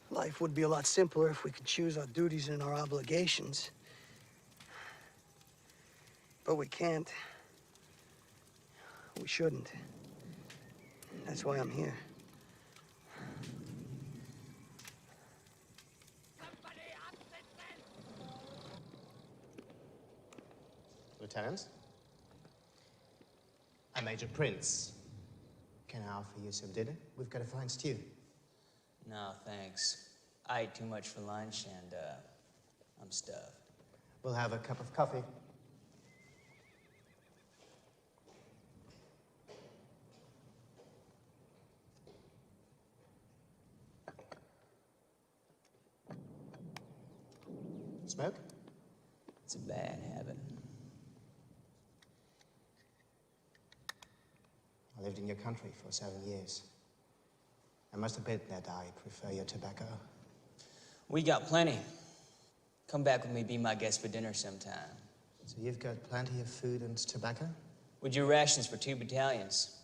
Life would be a lot simpler if we could choose our duties and our obligations. But we can't. We shouldn't. That's why I'm here. Lieutenant. I'm Major Prince. Can I offer you some dinner? We've got a fine stew. No, thanks. I ate too much for lunch and, I'm stuffed. We'll have a cup of coffee. Smoke? It's a bad habit. I lived in your country for 7 years. I must admit that I prefer your tobacco. We got plenty. Come back with me, be my guest for dinner sometime. So you've got plenty of food and tobacco? With your rations for 2 battalions.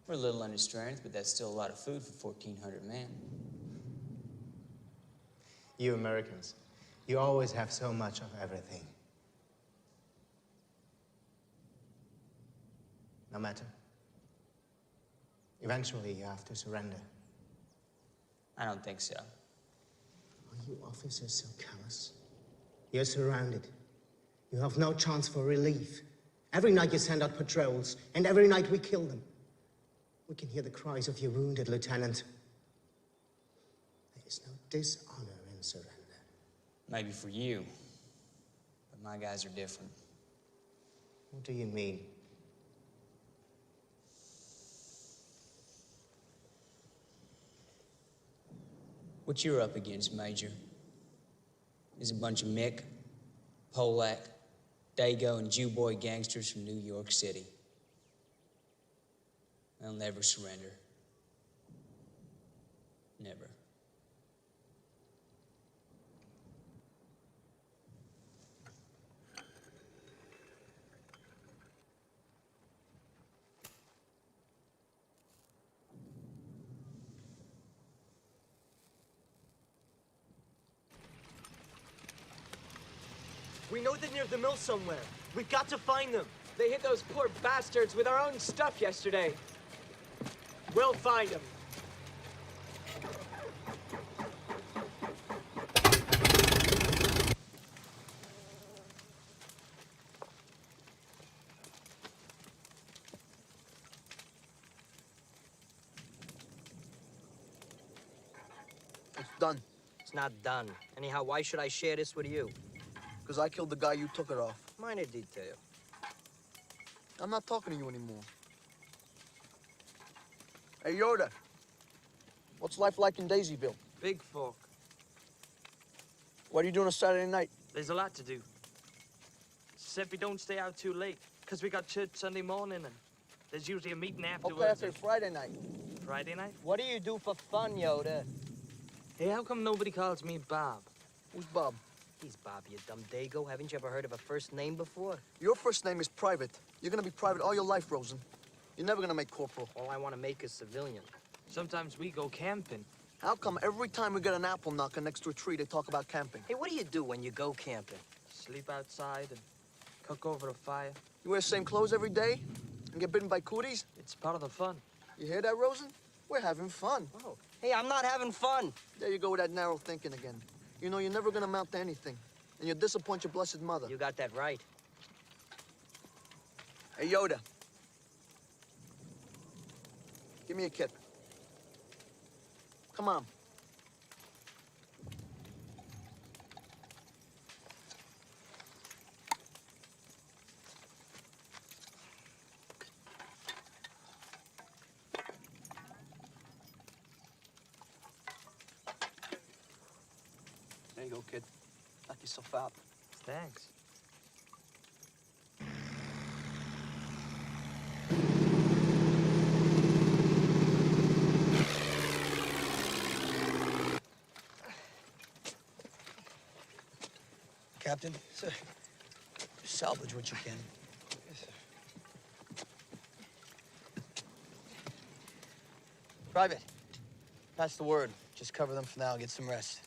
We're a little under strength, but that's still a lot of food for 1,400 men. You Americans, you always have so much of everything. No matter. Eventually, you have to surrender. I don't think so. Are you officers so callous? You're surrounded. You have no chance for relief. Every night you send out patrols, and every night we kill them. We can hear the cries of your wounded, Lieutenant. There is no dishonor in surrender. Maybe for you, but my guys are different. What do you mean? What you're up against, Major, is a bunch of Mick, Polak, Dago, and Jew boy gangsters from New York City. They'll never surrender. Never. We know they're near the mill somewhere. We've got to find them. They hit those poor bastards with our own stuff yesterday. We'll find them. It's done. It's not done. Anyhow, why should I share this with you? Because I killed the guy you took it off. Minor detail. I'm not talking to you anymore. Hey, Yoda. What's life like in Daisyville? Big fork. What are you doing on Saturday night? There's a lot to do. Except we don't stay out too late, because we got church Sunday morning, and there's usually a meeting afterwards. Okay, after Friday night. Friday night? What do you do for fun, Yoda? Hey, how come nobody calls me Bob? Who's Bob? He's Bob, you dumb dago. Haven't you ever heard of a first name before? Your first name is Private. You're gonna be private all your life, Rosen. You're never gonna make corporal. All I want to make is civilian. Sometimes we go camping. How come every time we get an apple knocker next to a tree, they talk about camping? Hey, what do you do when you go camping? Sleep outside and cook over a fire. You wear the same clothes every day and get bitten by cooties? It's part of the fun. You hear that, Rosen? We're having fun. Oh. Hey, I'm not having fun. There you go with that narrow thinking again. You know you're never gonna amount to anything. And you'll disappoint your blessed mother. You got that right. Hey, Yoda. Give me a kip. Come on. There you go, kid. Knock yourself out. Thanks. Captain, sir, salvage what you can. Yes, sir. Private, pass the word. Just cover them for now. Get some rest.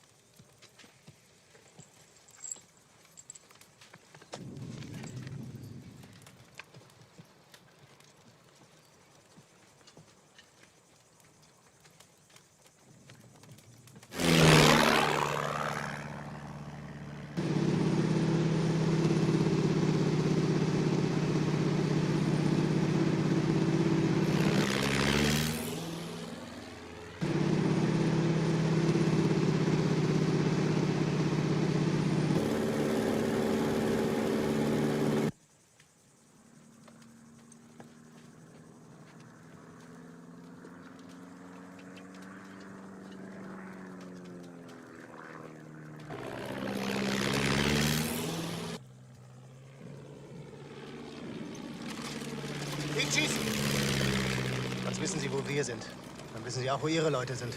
Schießen! Sonst wissen Sie, wo wir sind. Dann wissen Sie auch, wo Ihre Leute sind.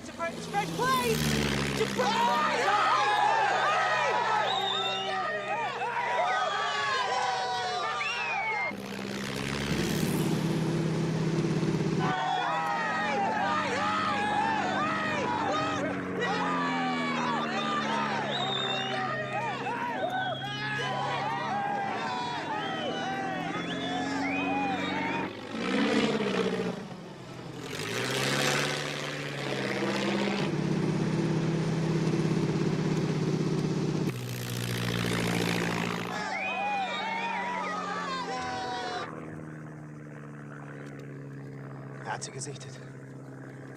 It's a fresh plane! It's a fresh Er hat sie gesichtet.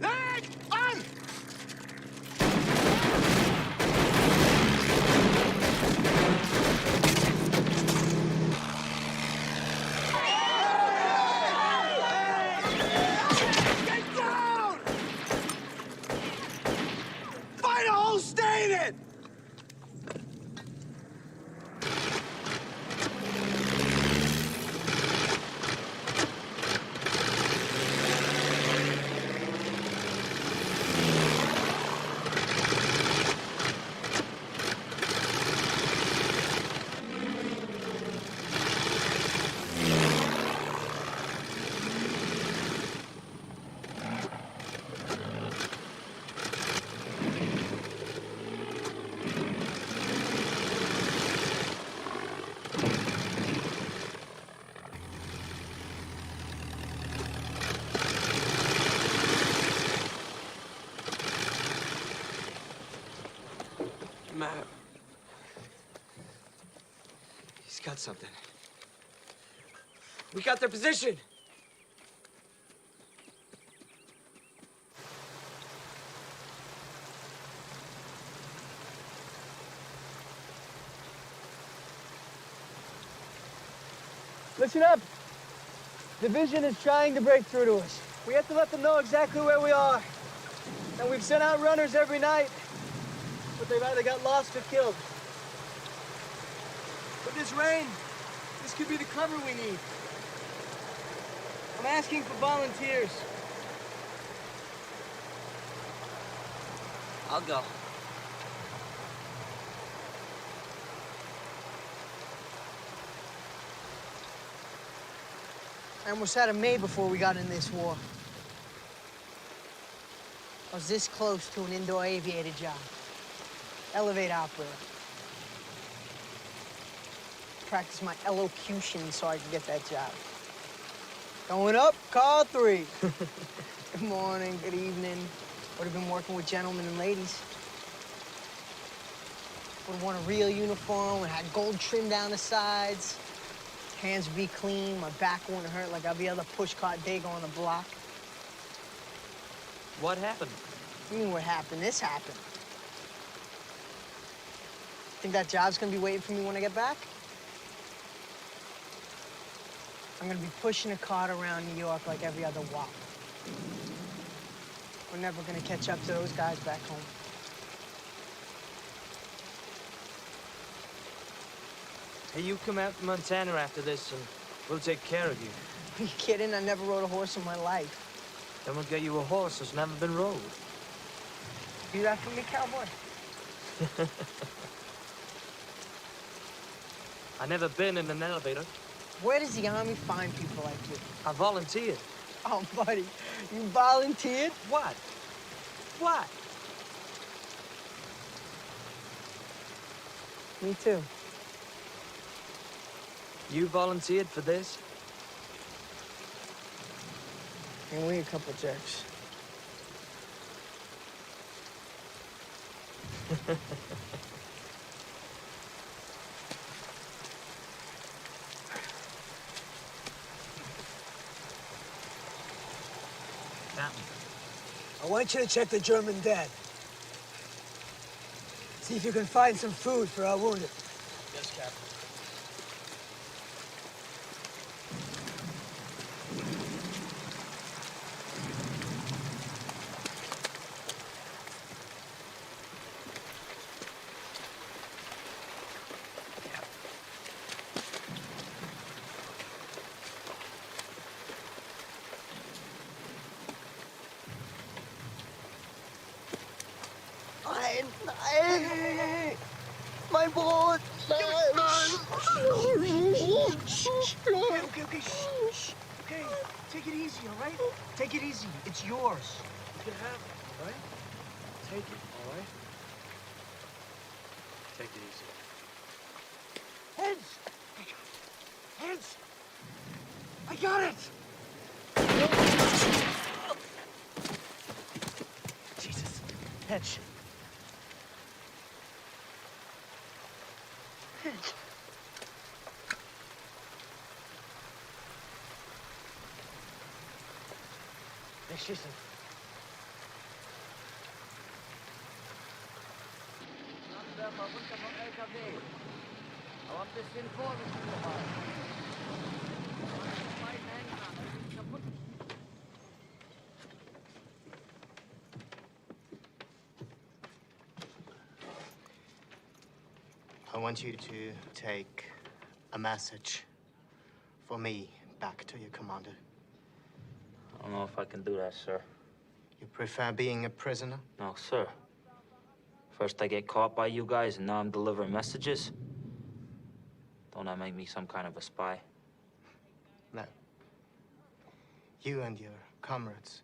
Leg an! Get down! Find a hole, stay in it! Matt. He's got something. We got their position. Listen up. Division is trying to break through to us. We have to let them know exactly where we are. And we've sent out runners every night, but they've either got lost or killed. With this rain, this could be the cover we need. I'm asking for volunteers. I'll go. I almost had him made before we got in this war. I was this close to an indoor aviator job. Elevator operator. Practiced my elocution so I could get that job. Going up, call 3. Good morning, good evening. Would have been working with gentlemen and ladies. Would have worn a real uniform and had gold trim down the sides. Hands would be clean, my back wouldn't hurt like every other pushcart dago on the block. What happened? You mean what happened? This happened. Think that job's gonna be waiting for me when I get back? I'm gonna be pushing a cart around New York like every other wop. We're never gonna catch up to those guys back home. Hey, you come out to Montana after this and we'll take care of you. Are you kidding? I never rode a horse in my life. Then we'll get you a horse that's never been rode. Do that for me, cowboy? I never been in an elevator. Where does the Army find people like you? I volunteered. Oh, buddy, you volunteered? What? What? Me too. You volunteered for this? And we a couple jerks. I want you to check the German dead. See if you can find some food for our wounded. Yes, Captain. Hey! My boat! Okay. Shh. Okay, take it easy, all right? Take it easy. It's yours. You can have it, all right? Take it, all right? Take it easy. Heads! Heads! I got it! Jesus. Hedge. Hedge. Schießen. Mal runter vom LKW. Aber ein bisschen vorsichtig dabei. I want you to take a message for me back to your commander. I don't know if I can do that, sir. You prefer being a prisoner? No, sir. First I get caught by you guys, and now I'm delivering messages? Don't that make me some kind of a spy? No. You and your comrades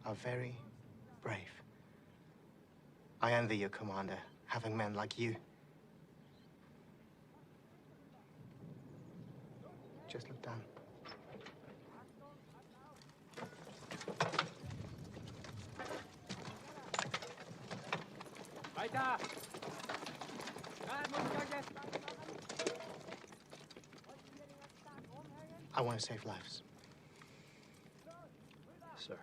are very brave. I envy your commander, having men like you. Just look down. I want to save lives. Sir.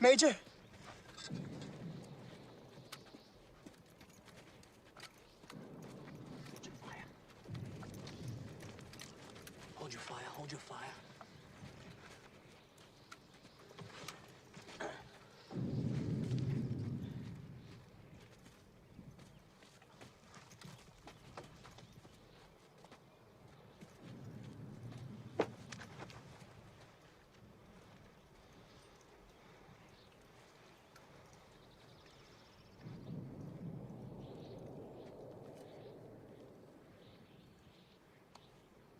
Major? Hold your fire, hold your fire.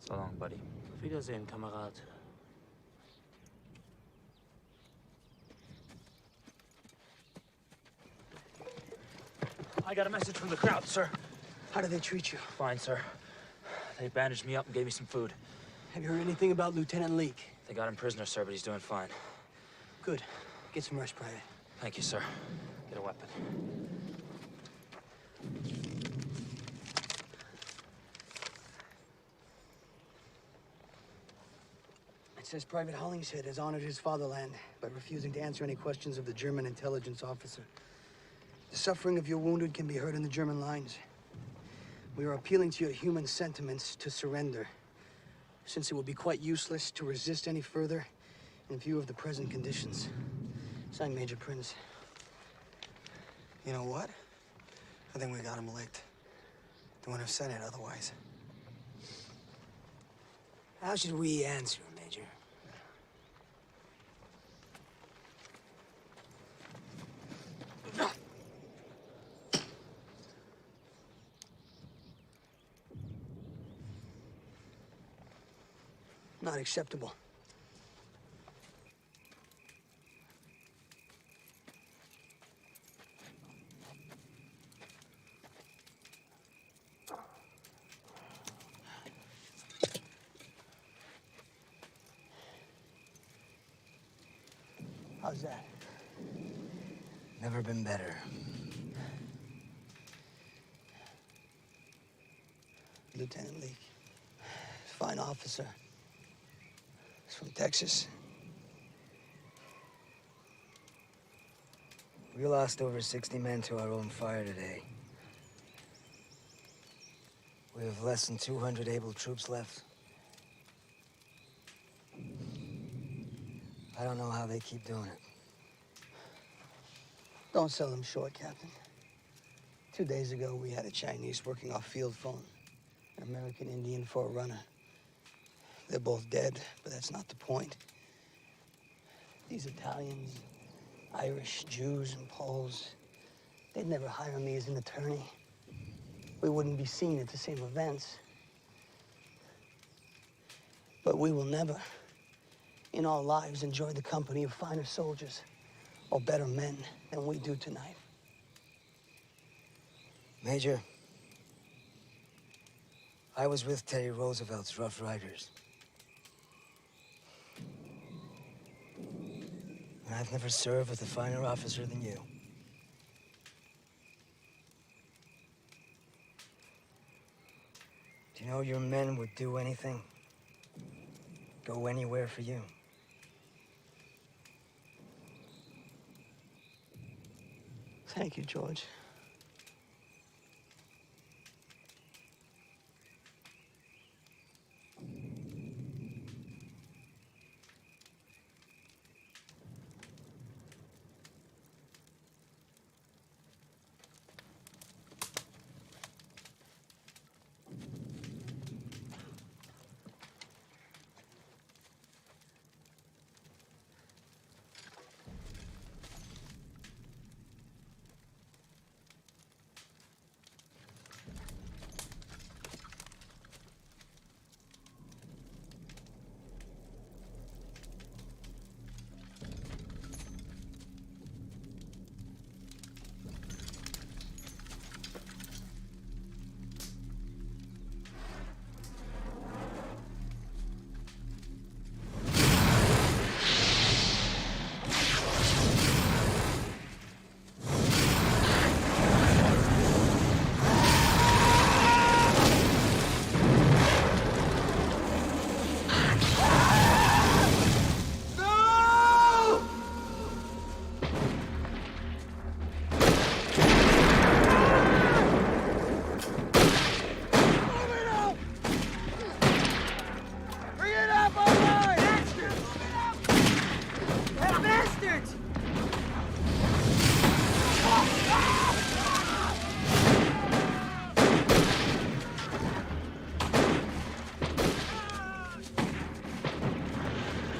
So long, buddy. Auf Wiedersehen, Kamerad. I got a message from the crowd, sir. How did they treat you? Fine, sir. They bandaged me up and gave me some food. Have you heard anything about Lieutenant Leake? They got him prisoner, sir, but he's doing fine. Good. Get some rest, Private. Thank you, sir. Get a weapon. It says Private Hollingshead has honored his fatherland by refusing to answer any questions of the German intelligence officer. The suffering of your wounded can be heard in the German lines. We are appealing to your human sentiments to surrender, since it will be quite useless to resist any further in view of the present conditions. Signed, Major Prince. You know what? I think we got him licked. They wouldn't have said it otherwise. How should we answer, Major? Not acceptable. How's that? Never been better. Lieutenant Leake. Fine officer. He's from Texas. We lost over 60 men to our own fire today. We have less than 200 able troops left. I don't know how they keep doing it. Don't sell them short, Captain. 2 days ago, we had a Chinese working our field phone, an American Indian for a runner. They're both dead, but that's not the point. These Italians, Irish, Jews, and Poles, they'd never hire me as an attorney. We wouldn't be seen at the same events. But we will never, in our lives, enjoy the company of finer soldiers or better men than we do tonight. Major, I was with Teddy Roosevelt's Rough Riders. And I've never served with a finer officer than you. Do you know your men would do anything? Go anywhere for you? Thank you, George.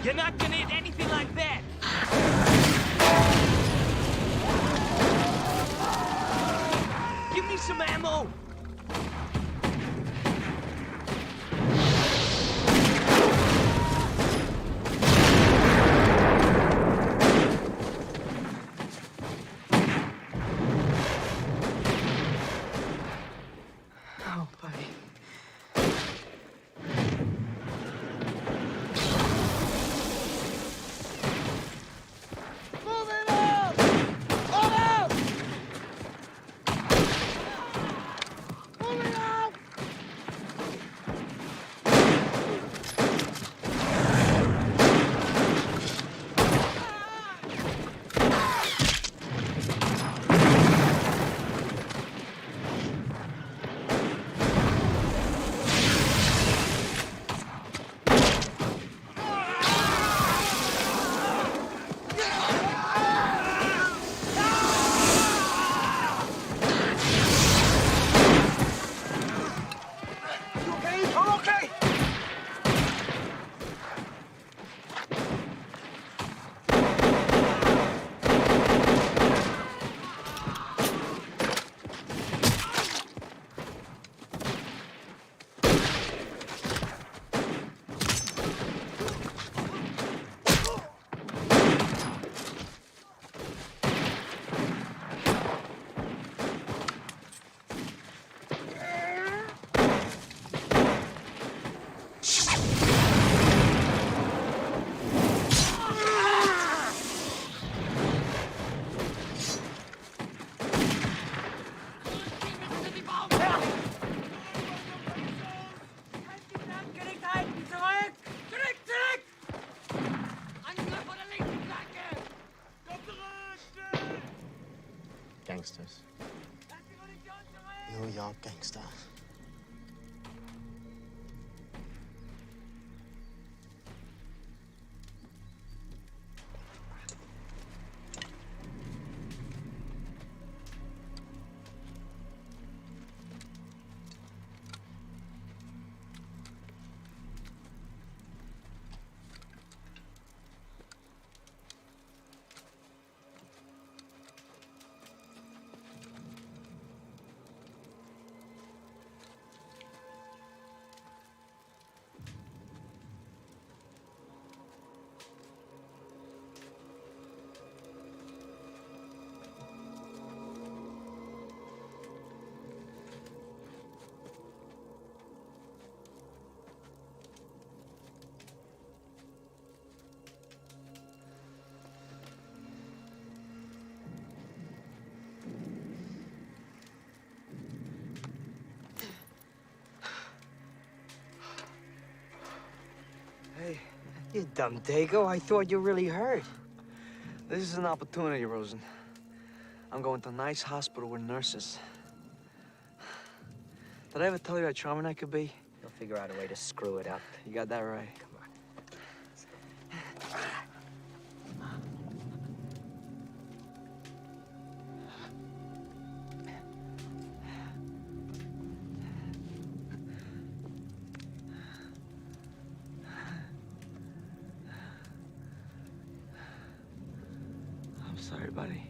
You're not gonna hit anything like that! Give me some ammo! Oh, buddy. Gangsters. New York gangster. You dumb dago. I thought you really hurt. This is an opportunity, Rosen. I'm going to a nice hospital with nurses. Did I ever tell you how charming I could be? You'll figure out a way to screw it up. You got that right. I'm sorry, buddy.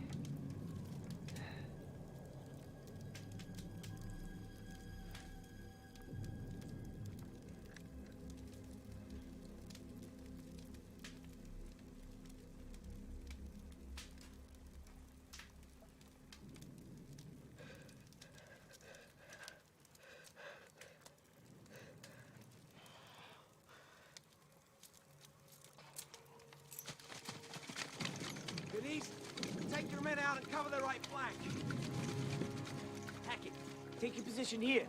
Denise, take your men out and cover the right flank. Hackett, take your position here.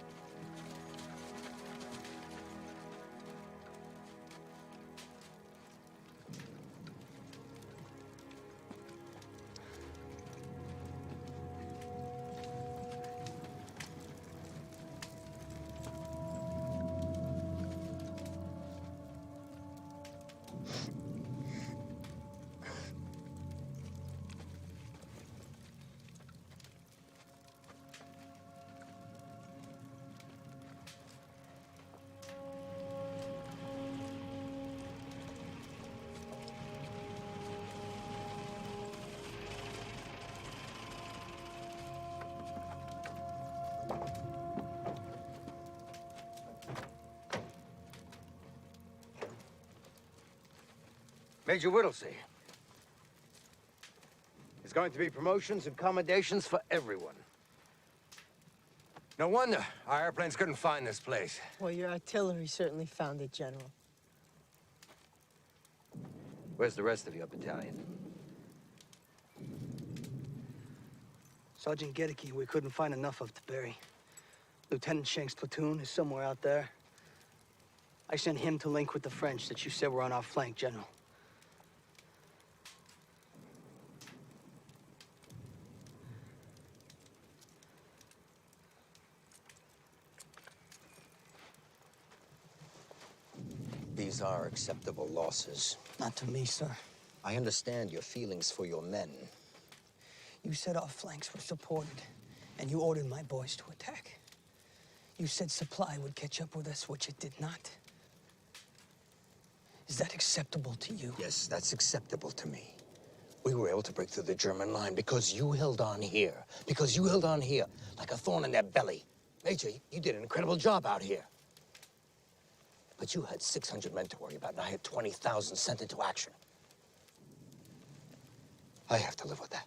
Major Whittlesey. There's going to be promotions and commendations for everyone. No wonder our airplanes couldn't find this place. Well, your artillery certainly found it, General. Where's the rest of your battalion? Sergeant Gedeke, we couldn't find enough of to bury. Lieutenant Schenk's platoon is somewhere out there. I sent him to link with the French that you said were on our flank, General. These are acceptable losses. Not to me, sir. I understand your feelings for your men. You said our flanks were supported, and you ordered my boys to attack. You said supply would catch up with us, which it did not. Is that acceptable to you? Yes, that's acceptable to me. We were able to break through the German line because you held on here. Because you held on here like a thorn in their belly. Major, you did an incredible job out here. But you had 600 men to worry about, and I had 20,000 sent into action. I have to live with that.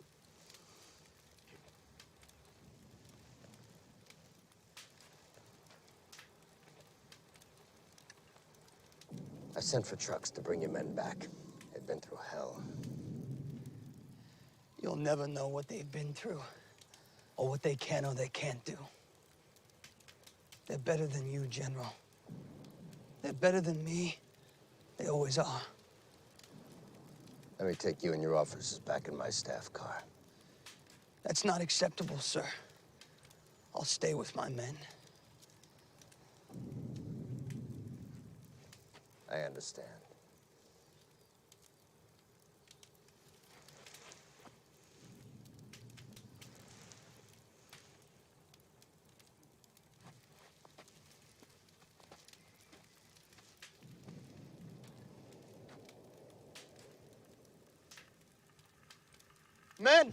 I sent for trucks to bring your men back. They'd been through hell. You'll never know what they've been through, or what they can or they can't do. They're better than you, General. They're better than me. They always are. Let me take you and your officers back in my staff car. That's not acceptable, sir. I'll stay with my men. I understand. Men!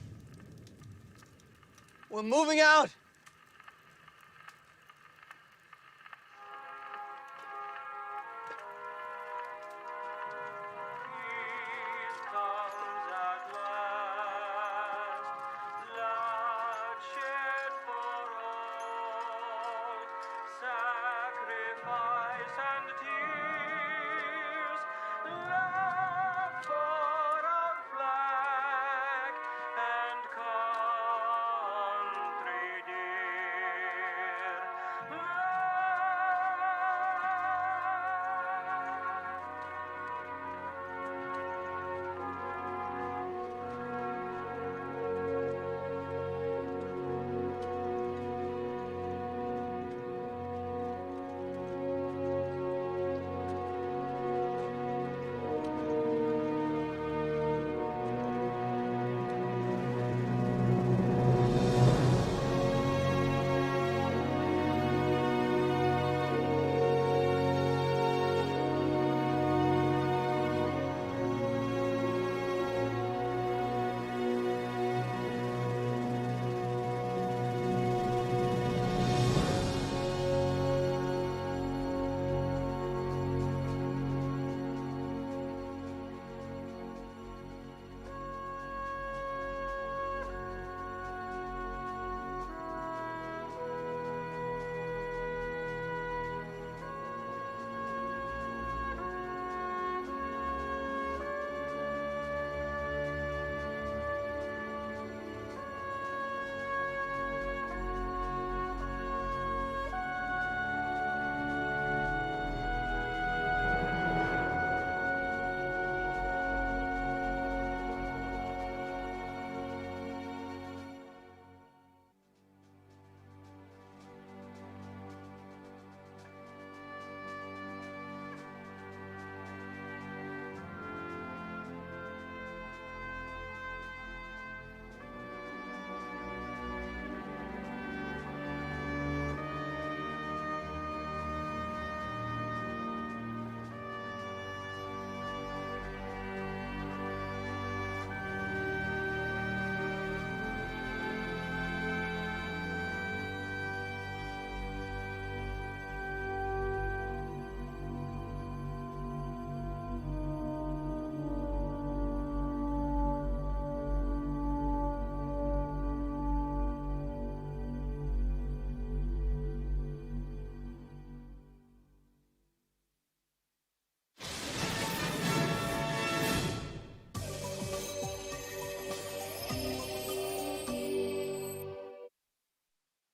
We're moving out! Sacrifice and tears.